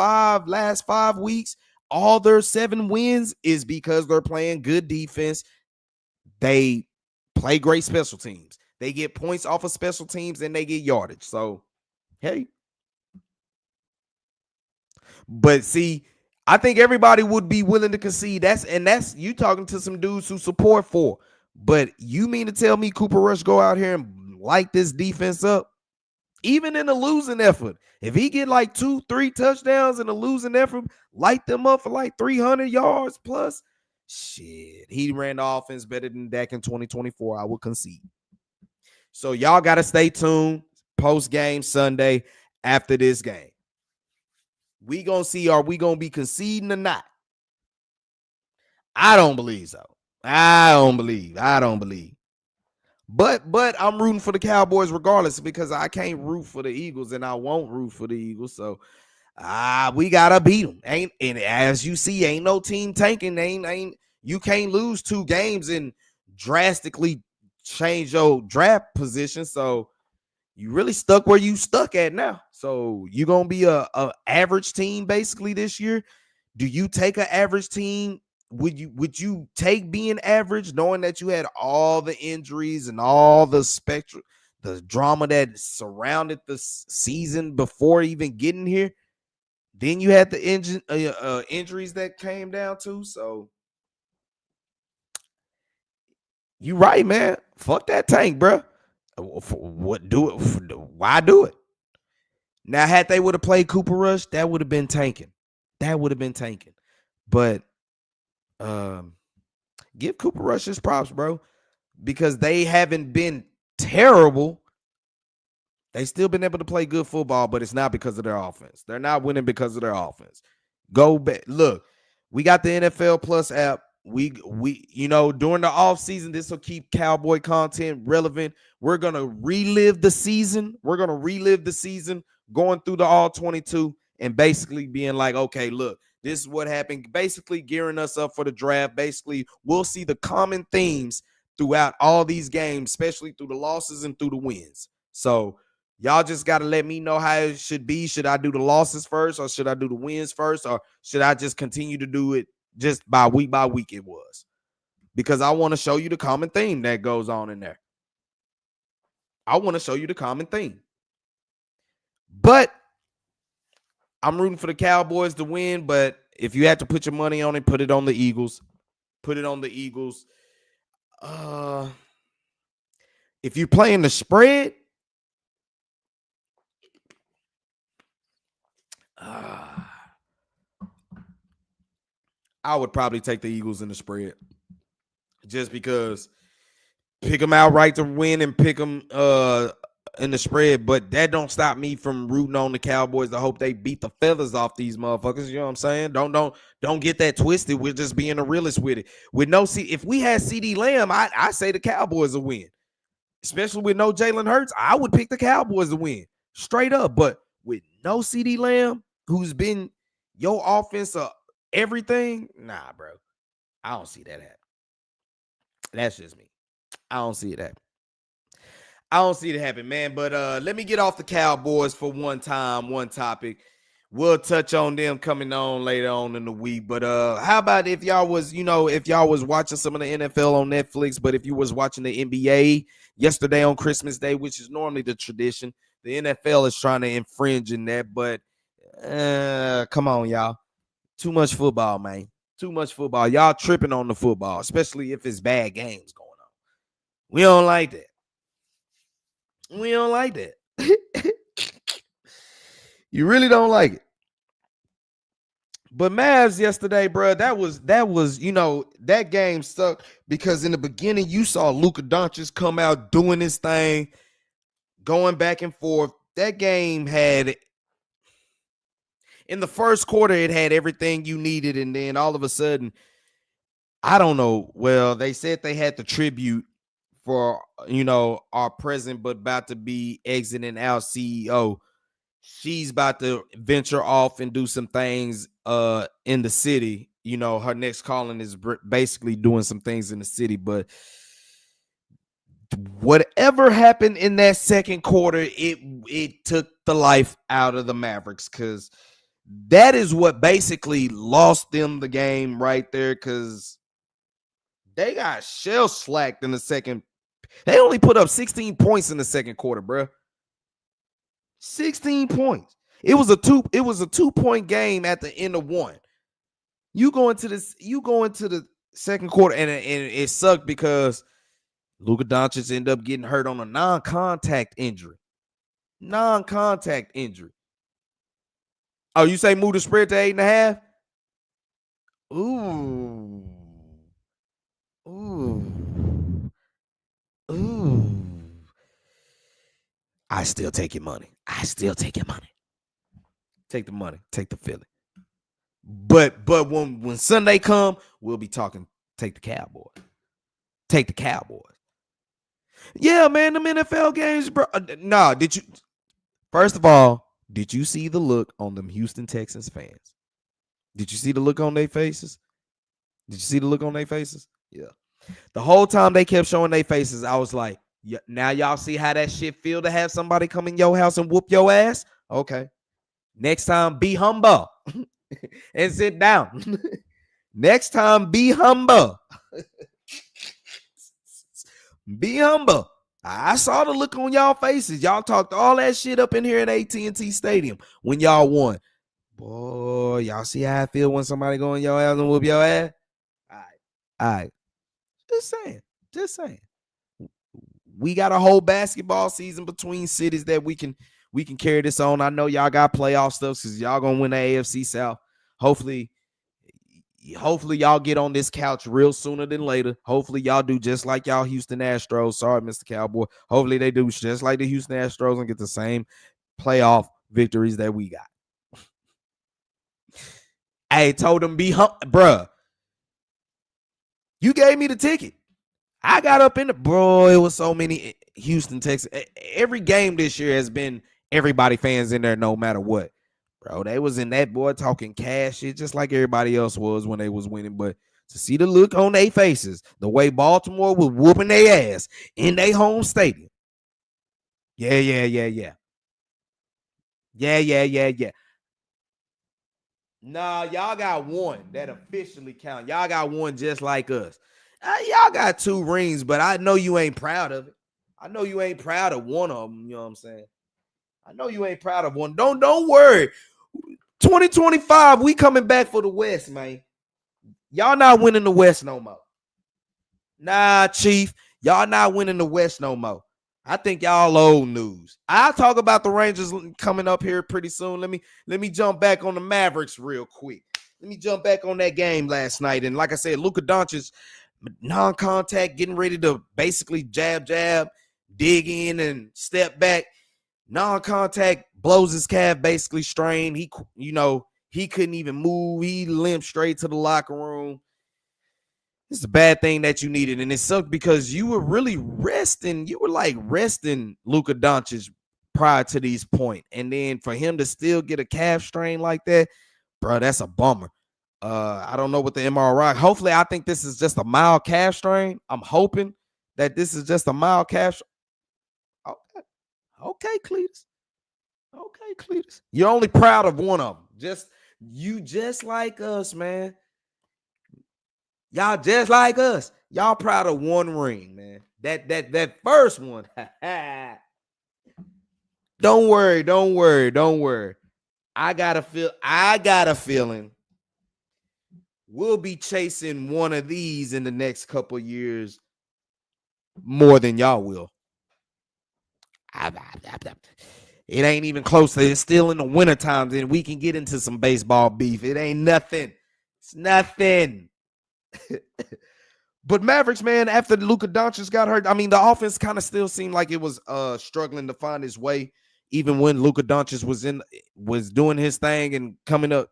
last 5 weeks, all their 7 wins is because they're playing good defense. They play great special teams. They get points off of special teams and they get yardage. So, hey. But see, I think everybody would be willing to concede. That's you talking to some dudes who support 4. But you mean to tell me Cooper Rush go out here and light this defense up? Even in a losing effort. If he get like 2-3 touchdowns in a losing effort, light them up for like 300 yards plus, shit, he ran the offense better than Dak in 2024. I will concede. So y'all got to stay tuned post-game Sunday after this game. We going to see, are we going to be conceding or not? I don't believe so. I don't believe. But I'm rooting for the Cowboys regardless, because I can't root for the Eagles and I won't root for the Eagles. So we gotta beat them. And as you see, ain't no team tanking. Ain't you can't lose 2 games and drastically change your draft position. So you really stuck where you stuck at now. So you're gonna be a average team basically this year. Do you take an average team? Would you take being average, knowing that you had all the injuries and all the spectrum, the drama that surrounded the season before even getting here? Then you had the injuries that came down too. So you right, man. Fuck that tank, bro. What do it? Why do it? Now, had they would have played Cooper Rush, that would have been tanking. But give Cooper Rush his props, bro. because they haven't been terrible. They still been able to play good football, but it's not because of their offense. They're not winning because of their offense. Go back. Look, we got the NFL Plus app. We during the off season, this will keep Cowboy content relevant. We're gonna relive the season. Going through the all 22 and basically being like, okay, look, this is what happened. Basically gearing us up for the draft. Basically, we'll see the common themes throughout all these games, especially through the losses and through the wins. So y'all just got to let me know how it should be. Should I do the losses first, or should I do the wins first, or should I just continue to do it just by week it was? Because I want to show you the common theme that goes on in there. I want to show you the common theme. But I'm rooting for the Cowboys to win, but if you had to put your money on it, put it on the Eagles. Put it on the Eagles. If you're playing the spread, I would probably take the Eagles in the spread, just because pick them outright to win and pick them in the spread. But that don't stop me from rooting on the Cowboys to hope they beat the feathers off these motherfuckers. You know what I'm saying? Don't get that twisted. We're just being a realist with it. If we had CeeDee Lamb, I say the Cowboys will win. Especially with no Jalen Hurts, I would pick the Cowboys to win straight up. But with no CeeDee Lamb, who's been your offense everything, nah, bro. I don't see that happen. That's just me. I don't see it happen, man. But let me get off the Cowboys for one topic. We'll touch on them coming on later on in the week. But how about if y'all was watching some of the NFL on Netflix, but if you was watching the NBA yesterday on Christmas Day, which is normally the tradition, the NFL is trying to infringe in that. But come on, y'all. Too much football, man. Too much football. Y'all tripping on the football, especially if it's bad games going on. We don't like that. You really don't like it. But Mavs yesterday, bro, that was that game sucked because in the beginning you saw Luka Doncic come out doing his thing, going back and forth. That game had, in the first quarter, it had everything you needed, and then all of a sudden, I don't know. Well, they said they had the tribute for our present but about to be exiting our CEO. She's about to venture off and do some things in the city. Her next calling is basically doing some things in the city. But whatever happened in that second quarter, it took the life out of the Mavericks, because that is what basically lost them the game right there, because they got shell slacked in the second. They only put up 16 points in the second quarter, bro. 16 points. It was a 2-point game at the end of one. You go into the second quarter, and it sucked because Luka Doncic ended up getting hurt on a non-contact injury. Oh, you say move the spread to 8.5? Ooh. I still take your money. Take the money. Take the Philly. But when Sunday come, we'll be talking. Take the Cowboys. Yeah, man, them NFL games, bro. Nah, first of all, did you see the look on them Houston Texans fans? Did you see the look on their faces? Yeah. The whole time they kept showing their faces, I was like, yeah, now y'all see how that shit feel to have somebody come in your house and whoop your ass? Okay. Next time, be humble and sit down. Next time, be humble. Be humble. I saw the look on y'all faces. Y'all talked all that shit up in here at AT&T Stadium when y'all won. Boy, y'all see how I feel when somebody go in your house and whoop your ass? All right. Just saying. We got a whole basketball season between cities that we can carry this on. I know y'all got playoff stuff because y'all gonna win the AFC South. Hopefully, hopefully y'all get on this couch real sooner than later. Hopefully y'all do just like y'all Houston Astros. Sorry, Mr. Cowboy. Hopefully they do just like the Houston Astros and get the same playoff victories that we got. I told them bruh. You gave me the ticket. I got up in the bro. It was so many Houston, Texas. Every game this year has been everybody fans in there, no matter what. Bro, they was in that boy talking cash shit just like everybody else was when they was winning. But to see the look on their faces, the way Baltimore was whooping their ass in their home stadium. Yeah. Nah, y'all got one that officially count. Y'all got one just like us. Y'all got 2 rings, but I know you ain't proud of it. I know you ain't proud of one of them. You know what I'm saying? I know you ain't proud of one. Don't worry. 2025, we coming back for the West, man. Y'all not winning the West no more. Nah, Chief. Y'all not winning the West no more. I think y'all old news. I'll talk about the Rangers coming up here pretty soon. Let me jump back on the Mavericks real quick. Let me jump back on that game last night. And like I said, Luka Doncic, non-contact, getting ready to basically jab, dig in and step back. Non-contact, blows his calf, basically strained. He couldn't even move. He limped straight to the locker room. It's a bad thing that you needed, and it sucked because you were really resting. You were like resting Luka Doncic prior to these point, and then for him to still get a calf strain like that, bro, that's a bummer. I don't know what the MRI. Hopefully, I think this is just a mild calf strain. I'm hoping that this is just a mild calf. Okay, Cletus. Okay, Cletus. You're only proud of one of them. Just like us, man. Y'all just like us. Y'all proud of one ring, man. That first one. Don't worry. I got a feeling we'll be chasing one of these in the next couple years more than y'all will. It ain't even close. It's still in the winter times, and we can get into some baseball beef. It ain't nothing. It's nothing. But Mavericks, man, after Luka Doncic got hurt, I mean, the offense kind of still seemed like it was struggling to find its way, even when Luka Doncic was doing his thing and coming up,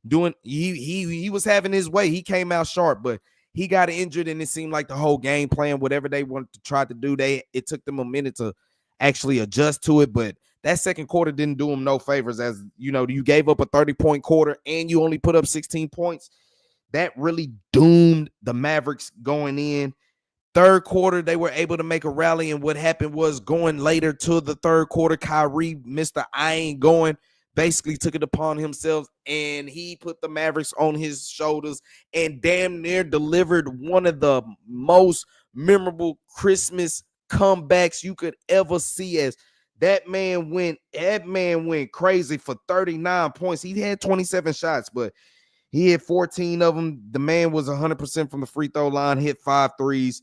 doing he was having his way. He came out sharp, but he got injured, and it seemed like the whole game plan, whatever they wanted to try to do, it took them a minute to actually adjust to it. But that second quarter didn't do them no favors, as you gave up a 30-point quarter and you only put up 16 points. That really doomed the Mavericks going in. Third quarter, they were able to make a rally, and what happened was going later to the third quarter, Kyrie, Mr. I ain't going, basically took it upon himself, and he put the Mavericks on his shoulders and damn near delivered one of the most memorable Christmas comebacks you could ever see. As that man went crazy for 39 points. He had 27 shots, but he hit 14 of them. The man was 100% from the free throw line, hit 5 threes.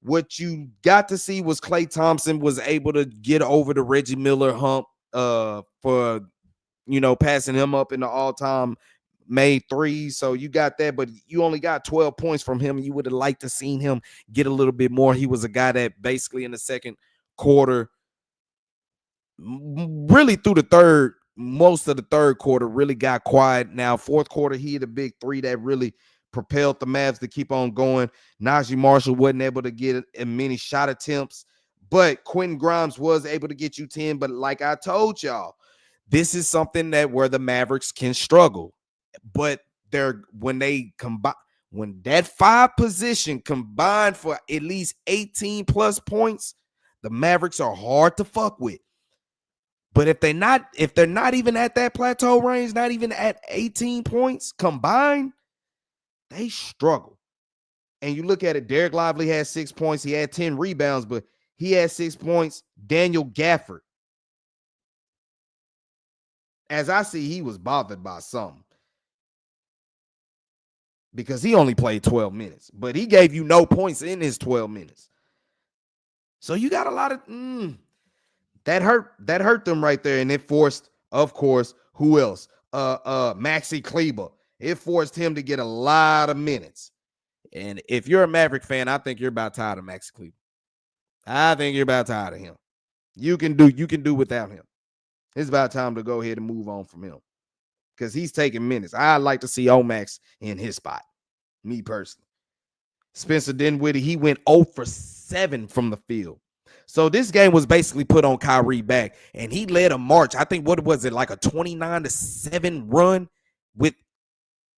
What you got to see was Klay Thompson was able to get over the Reggie Miller hump for, passing him up in the all-time made threes. So you got that, but you only got 12 points from him. You would have liked to seen him get a little bit more. He was a guy that basically in the second quarter, really through most of the third quarter, really got quiet. Now, fourth quarter, he hit a big 3 that really propelled the Mavs to keep on going. Najee Marshall wasn't able to get many shot attempts, but Quentin Grimes was able to get you 10. But like I told y'all, this is something where the Mavericks can struggle. But when that 5 position combined for at least 18 plus points, the Mavericks are hard to fuck with. But if they're not even at that plateau range, not even at 18 points combined, they struggle. And you look at it, Derek Lively had 6 points. He had 10 rebounds, but he had 6 points. Daniel Gafford, as I see, he was bothered by something, because he only played 12 minutes, but he gave you no points in his 12 minutes. So you got a lot of that hurt them right there, and it forced, of course, who else? Maxi Kleber It forced him to get a lot of minutes. And if you're a Maverick fan, I think you're about tired of Max Cleveland. I think you're about tired of him. You can do without him. It's about time to go ahead and move on from him because he's taking minutes. I'd like to see Omax in his spot, me personally. Spencer Dinwiddie, he went 0 for 7 from the field. So this game was basically put on Kyrie back, and he led a march. I think, what was it, like a 29-7 run with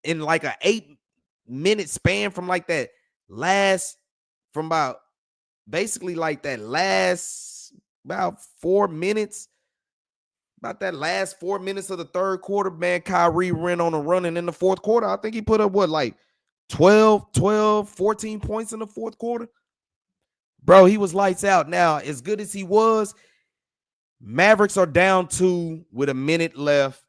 in like a 8-minute span from like that last, from about basically like that last about 4 minutes. About that last 4 minutes of the third quarter, man, Kyrie ran on a run. And in the fourth quarter, I think he put up like 14 points in the fourth quarter. Bro, he was lights out. Now, as good as he was, Mavericks are down 2 with a minute left.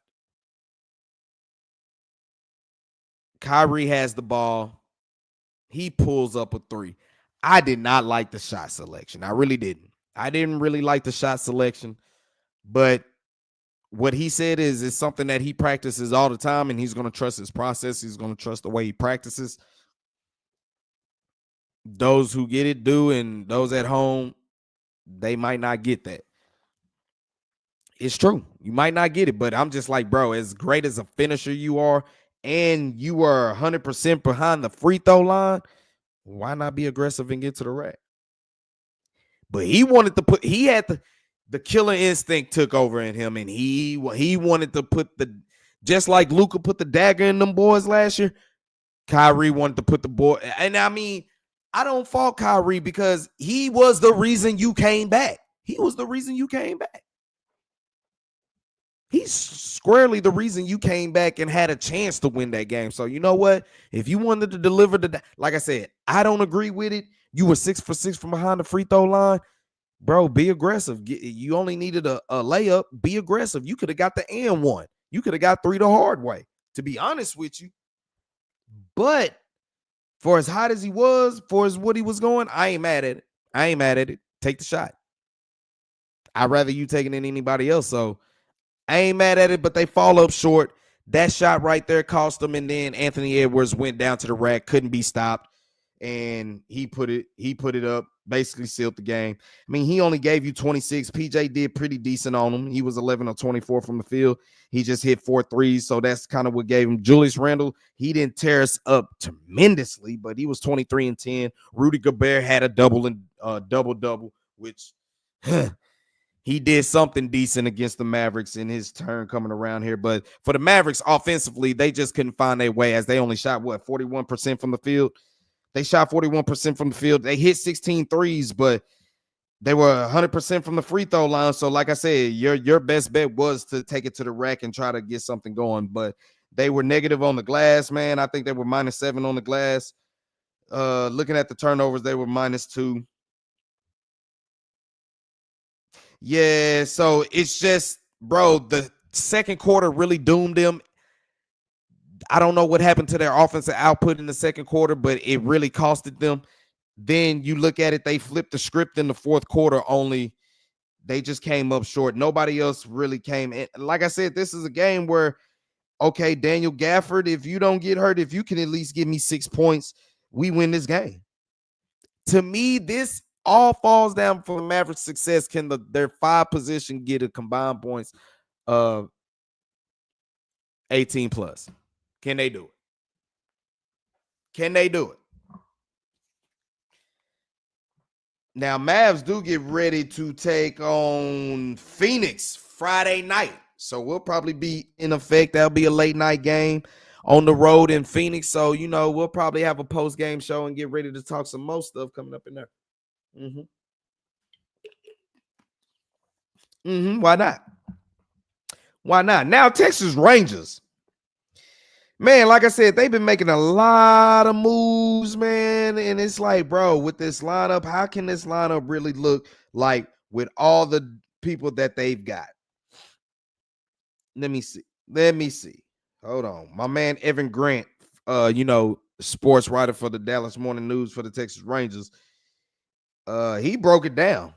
Kyrie has the ball. He pulls up a 3. I did not like the shot selection. I really didn't. I didn't really like the shot selection, but what he said is it's something that he practices all the time, and he's going to trust his process. He's going to trust the way he practices. Those who get it do, and those at home, they might not get that. It's true. You might not get it, but I'm just like, bro, as great as a finisher you are, and you are 100% behind the free throw line, why not be aggressive and get to the rack? But he wanted to put, he had the killer instinct took over in him, and he wanted to put just like Luka put the dagger in them boys last year, Kyrie wanted to put the boy. And I mean, I don't fault Kyrie because he was the reason you came back. He was the reason you came back. He's squarely the reason you came back and had a chance to win that game. So you know what? If you wanted to deliver like I said, I don't agree with it. You were 6 for 6 from behind the free throw line. Bro, be aggressive. You only needed a layup. Be aggressive. You could have got the and one. You could have got 3 the hard way, to be honest with you. But for as hot as he was, for as what he was going, I ain't mad at it. Take the shot. I'd rather you take it than anybody else. So I ain't mad at it, but they fall up short. That shot right there cost them, and then Anthony Edwards went down to the rack, couldn't be stopped, and he put it up, basically sealed the game. I mean, he only gave you 26. PJ did pretty decent on him. He was 11 or 24 from the field. He just hit 4 threes, so that's kind of what gave him. Julius Randle, he didn't tear us up tremendously, but he was 23 and 10. Rudy Gobert had a double-double, which he did something decent against the Mavericks in his turn coming around here. But for the Mavericks, offensively, they just couldn't find their way, as they only shot, 41% from the field? They shot 41% from the field. They hit 16 threes, but they were 100% from the free throw line. So like I said, your best bet was to take it to the rack and try to get something going. But they were negative on the glass, man. I think they were -7 on the glass. Looking at the turnovers, they were -2. Yeah, so it's just, bro, the second quarter really doomed them. I don't know what happened to their offensive output in the second quarter, but it really costed them. Then you look at it, they flipped the script in the fourth quarter, only they just came up short. Nobody else really came in. Like I said, this is a game where, okay, Daniel Gafford, if you don't get hurt, if you can at least give me 6 points, we win this game. To me, this all falls down for the Mavericks' success. Can their 5 position get a combined points of 18 plus? Can they do it? Can they do it? Now, Mavs do get ready to take on Phoenix Friday night. So we'll probably be in effect. That'll be a late night game on the road in Phoenix. So, we'll probably have a post-game show and get ready to talk some more stuff coming up in there. Why not? Why not? Now, Texas Rangers. Man, like I said, they've been making a lot of moves, man. And it's like, bro, with this lineup, how can this lineup really look like with all the people that they've got? Let me see. Hold on. My man, Evan Grant, sports writer for the Dallas Morning News for the Texas Rangers. He broke it down.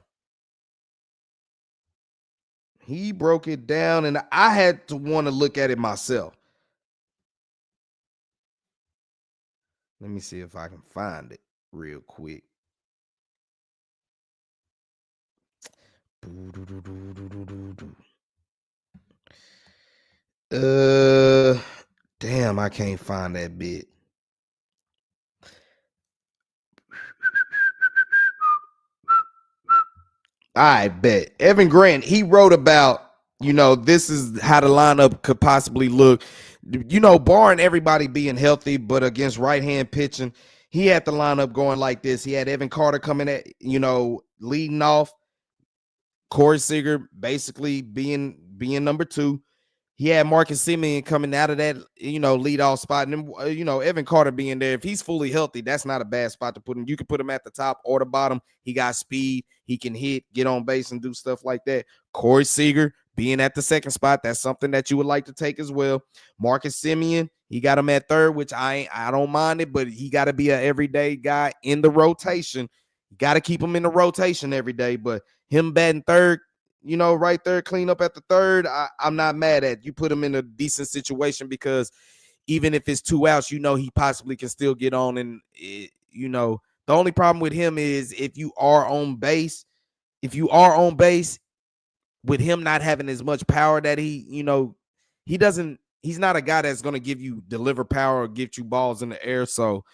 And I had to want to look at it myself. Let me see if I can find it real quick. Uh, damn, I can't find that bit. I bet Evan Grant, he wrote about, this is how the lineup could possibly look. Barring everybody being healthy, but against right hand pitching, he had the lineup going like this. He had Evan Carter coming at, leading off. Corey Seager basically being number two. He had Marcus Semien coming out of that, leadoff spot. And then, Evan Carter being there. If he's fully healthy, that's not a bad spot to put him. You can put him at the top or the bottom. He got speed. He can hit, get on base, and do stuff like that. Corey Seager being at the second spot, that's something that you would like to take as well. Marcus Semien, he got him at third, which I don't mind it, but he got to be an everyday guy in the rotation. You got to keep him in the rotation every day. But him batting third, right there, clean up at the third, I'm not mad at. You put him in a decent situation because even if it's 2 outs, he possibly can still get on. And, the only problem with him is if you are on base with him not having as much power that he's not a guy that's going to deliver power or get you balls in the air. So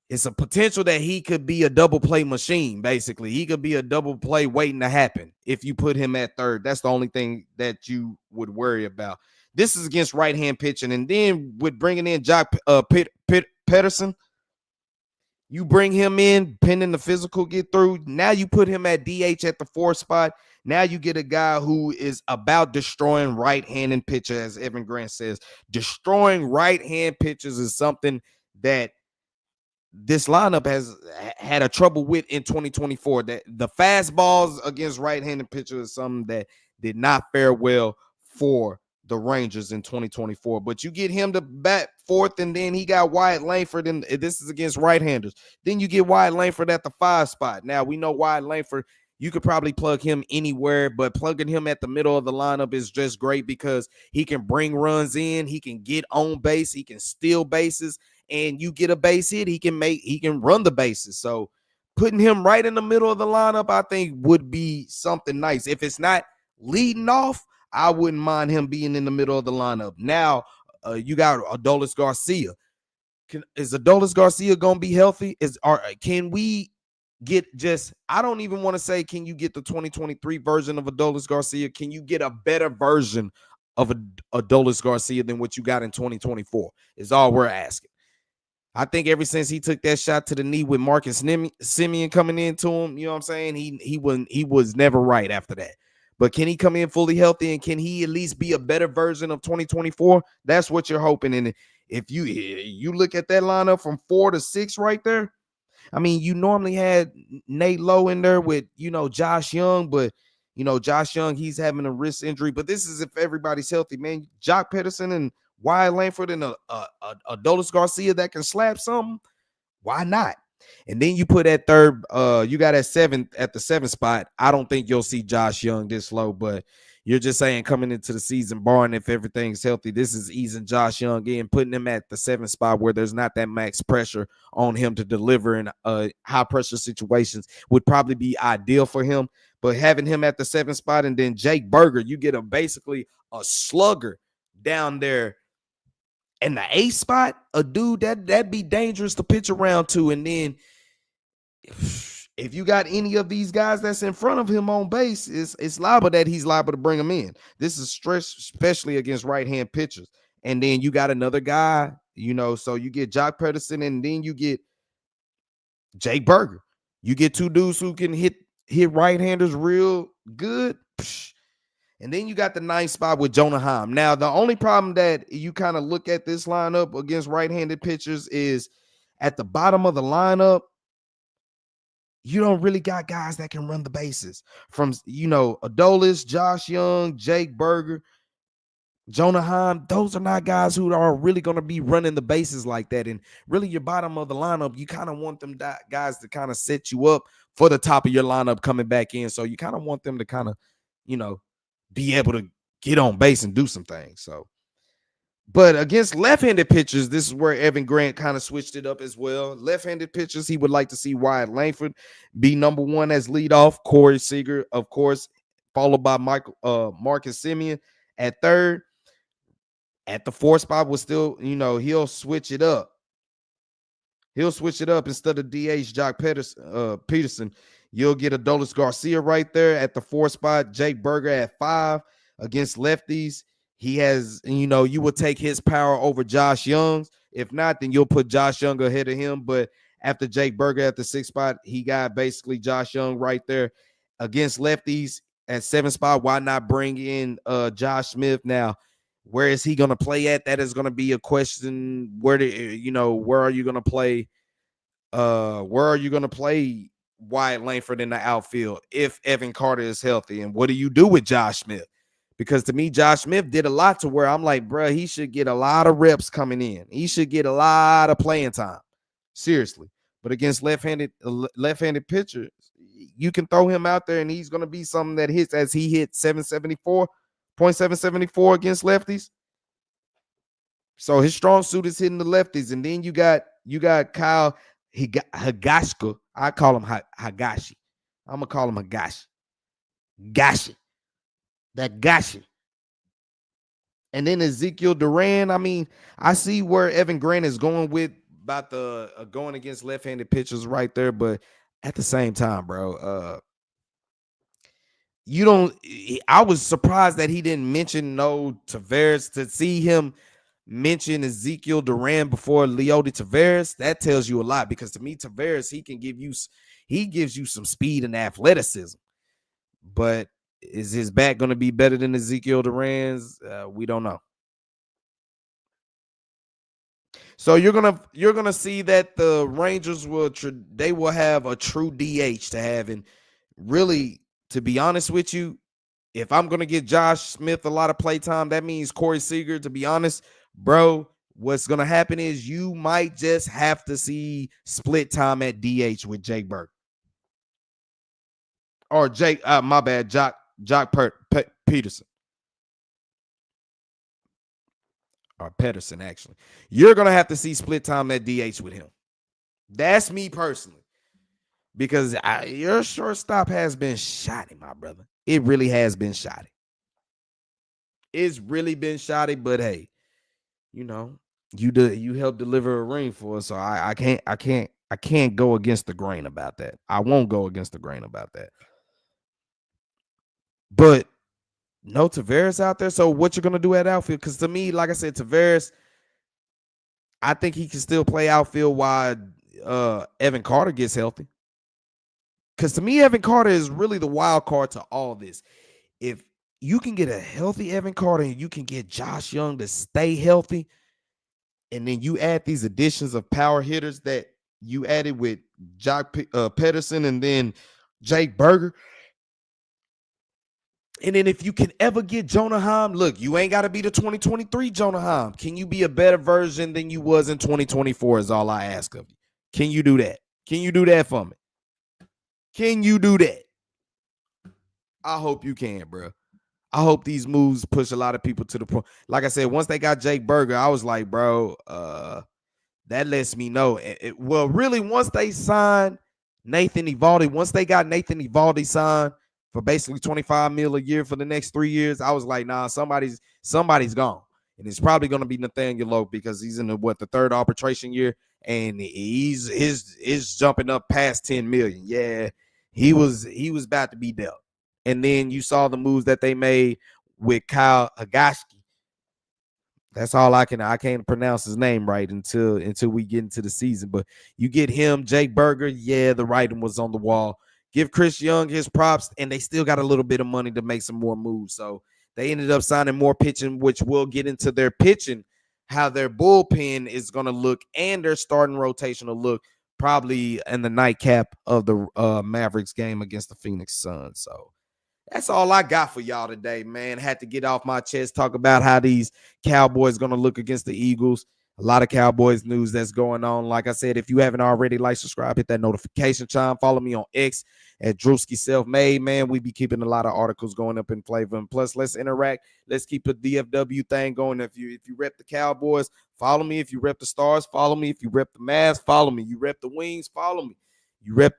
it's a potential that he could be a double play machine, basically. He could be a double play waiting to happen if you put him at third. That's the only thing that you would worry about. This is against right-hand pitching. And then with bringing in Jock Pederson, you bring him in, pending the physical get through. Now you put him at DH at the 4th spot. Now you get a guy who is about destroying right-handed pitchers, as Evan Grant says. Destroying right-hand pitchers is something that this lineup has had a trouble with in 2024. That the fastballs against right-handed pitchers is something that did not fare well for the Rangers in 2024. But you get him to bat 4th, and then he got Wyatt Langford, and this is against right-handers. Then you get Wyatt Langford at the 5 spot. Now we know Wyatt Langford, you could probably plug him anywhere, but plugging him at the middle of the lineup is just great because he can bring runs in, he can get on base, he can steal bases, and you get a base hit, he can run the bases. So putting him right in the middle of the lineup, I think would be something nice. If it's not leading off, I wouldn't mind him being in the middle of the lineup. Now, you got Adolis Garcia. Is Adolis Garcia going to be healthy? Can we get I don't even want to say, can you get the 2023 version of Adolis Garcia? Can you get a better version of Adolis Garcia than what you got in 2024? Is all we're asking. I think ever since he took that shot to the knee with Marcus Semien coming into him, you know what I'm saying? He was never right after that. But can he come in fully healthy, and can he at least be a better version of 2024? That's what you're hoping. And if you look at that lineup from 4 to 6 right there, I mean, you normally had Nate Lowe in there with, Josh Young, but, Josh Young, he's having a wrist injury. But this is if everybody's healthy, man. Jock Pederson and Wyatt Langford and Adolis Garcia that can slap something, why not? And then you put at third, you got at the 7th spot. I don't think you'll see Josh Young this low, but you're just saying coming into the season, barring if everything's healthy, this is easing Josh Young in, putting him at the 7th spot where there's not that max pressure on him to deliver in high pressure situations would probably be ideal for him. But having him at the 7th spot, and then Jake Berger, you get basically a slugger down there in the 8th spot, a dude that'd be dangerous to pitch around to. And then if you got any of these guys that's in front of him on base, it's liable that he's liable to bring them in. This is stress, especially against right-hand pitchers. And then you got another guy, so you get Jock Pederson, and then you get Jake Berger. You get 2 dudes who can hit right-handers real good. And then you got the 9th spot with Jonah Heim. Now, the only problem that you kind of look at this lineup against right-handed pitchers is at the bottom of the lineup, you don't really got guys that can run the bases. From, Adolis, Josh Young, Jake Berger, Jonah Heim, those are not guys who are really going to be running the bases like that. And really your bottom of the lineup, you kind of want them guys to kind of set you up for the top of your lineup coming back in. So you kind of want them to kind of, be able to get on base and do some things. So, But against left-handed pitchers, this is where Evan Grant kind of switched it up as well. Left-handed pitchers, he would like to see Wyatt Langford be number one as leadoff. Corey Seager, of course, followed by Marcus Semien at third. At the fourth spot was still, he'll switch it up. He'll switch it up instead of DH Jock Peterson. You'll get Adolis Garcia right there at the fourth spot. Jake Berger at 5 against lefties. He has, you will take his power over Josh Young's. If not, then you'll put Josh Young ahead of him. But after Jake Berger at the 6th spot, he got basically Josh Young right there against lefties at 7th spot. Why not bring in Josh Smith now? Where is he going to play at? That is going to be a question. Where are you going to play? Where are you going to play Wyatt Langford in the outfield if Evan Carter is healthy? And what do you do with Josh Smith? Because to me, Josh Smith did a lot to where I'm like, bro, he should get a lot of reps coming in. He should get a lot of playing time. Seriously. But against left-handed pitchers, you can throw him out there and he's going to be something that hits as he hit 774 against lefties. So his strong suit is hitting the lefties. And then you got Kyle Higashika. I call him Hagashi. I'm going to call him Hagashi. That Gashi. And then Ezekiel Duran. I mean, I see where Evan Grant is going with about the going against left-handed pitchers right there. But at the same time, bro, I was surprised that he didn't mention Taveras. To see him mention Ezekiel Duran before Leody Taveras, that tells you a lot, because to me, Taveras, he gives you some speed and athleticism. But is his bat going to be better than Ezekiel Duran's? We don't know. So you're gonna see that the Rangers will have a true DH to have. And really, to be honest with you, if I'm gonna get Josh Smith a lot of play time, that means Corey Seager. To be honest, bro, what's gonna happen is you might just have to see split time at DH with Jake Burke or Jake. My bad, Jock Peterson. Or Pedersen, actually. You're going to have to see split time at DH with him. That's me personally. Because your shortstop has been shoddy, my brother. It really has been shoddy. It's really been shoddy, but hey, you helped deliver a ring for us, so I can't go against the grain about that. I won't go against the grain about that. But no Taveras out there. So what you're going to do at outfield? Because to me, like I said, Taveras, I think he can still play outfield while Evan Carter gets healthy. Because to me, Evan Carter is really the wild card to all this. If you can get a healthy Evan Carter and you can get Josh Young to stay healthy, and then you add these additions of power hitters that you added with Jock Pedersen and then Jake Berger, and then if you can ever get Jonah Heim, look, you ain't got to be the 2023 Jonah Heim. Can you be a better version than you was in 2024 is all I ask of you. Can you do that? Can you do that for me? Can you do that? I hope you can, bro. I hope these moves push a lot of people to the point. Like I said, once they got Jake Berger, I was like, bro, that lets me know. Well, really, once they signed Nathan Eovaldi, once they got Nathan Eovaldi signed for basically $25 million a year for the next 3 years, I was like, nah, somebody's gone. And it's probably going to be Nathaniel Lope, because he's in the third arbitration year, and he's jumping up past $10 million. Yeah, he was about to be dealt. And then you saw the moves that they made with Kyle Higashika. That's all I can't pronounce his name right until we get into the season. But you get him, Jake Berger. Yeah, the writing was on the wall. Give Chris Young his props, and they still got a little bit of money to make some more moves. So they ended up signing more pitching, which we'll get into their pitching, how their bullpen is going to look, and their starting rotation will look probably in the nightcap of the Mavericks game against the Phoenix Suns. So that's all I got for y'all today, man. Had to get off my chest, talk about how these Cowboys going to look against the Eagles. A lot of Cowboys news that's going on. Like I said, if you haven't already, like, subscribe, hit that notification chime. Follow me on X at Drewski Self-Made, man. We be keeping a lot of articles going up in flavor. And plus, let's interact. Let's keep a DFW thing going. If you rep the Cowboys, follow me. If you rep the Stars, follow me. If you rep the Mavs, follow me. You rep the Wings, follow me. You rep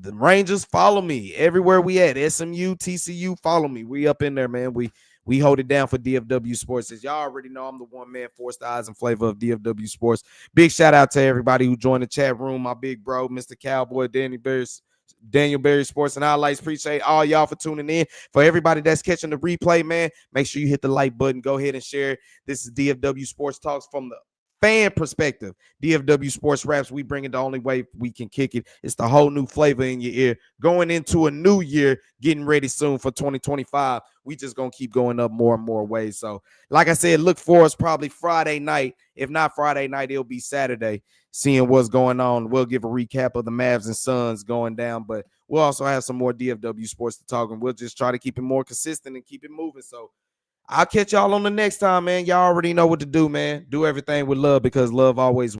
the Rangers, follow me. Everywhere we at, SMU, TCU, follow me. We up in there, man. We hold it down for DFW Sports. As y'all already know, I'm the one man, force the eyes and flavor of DFW Sports. Big shout out to everybody who joined the chat room. My big bro, Mr. Cowboy, Daniel Berry Sports and Highlights. Appreciate all y'all for tuning in. For everybody that's catching the replay, man, make sure you hit the like button. Go ahead and share. This is DFW Sports Talks from the fan perspective. DFW Sports Raps, we bring it the only way we can kick it. It's the whole new flavor in your ear. Going into a new year, getting ready soon for 2025. We just going to keep going up more and more ways. So, like I said, look for us probably Friday night. If not Friday night, it'll be Saturday, seeing what's going on. We'll give a recap of the Mavs and Suns going down, but we'll also have some more DFW sports to talk, and we'll just try to keep it more consistent and keep it moving. So, I'll catch y'all on the next time, man. Y'all already know what to do, man. Do everything with love because love always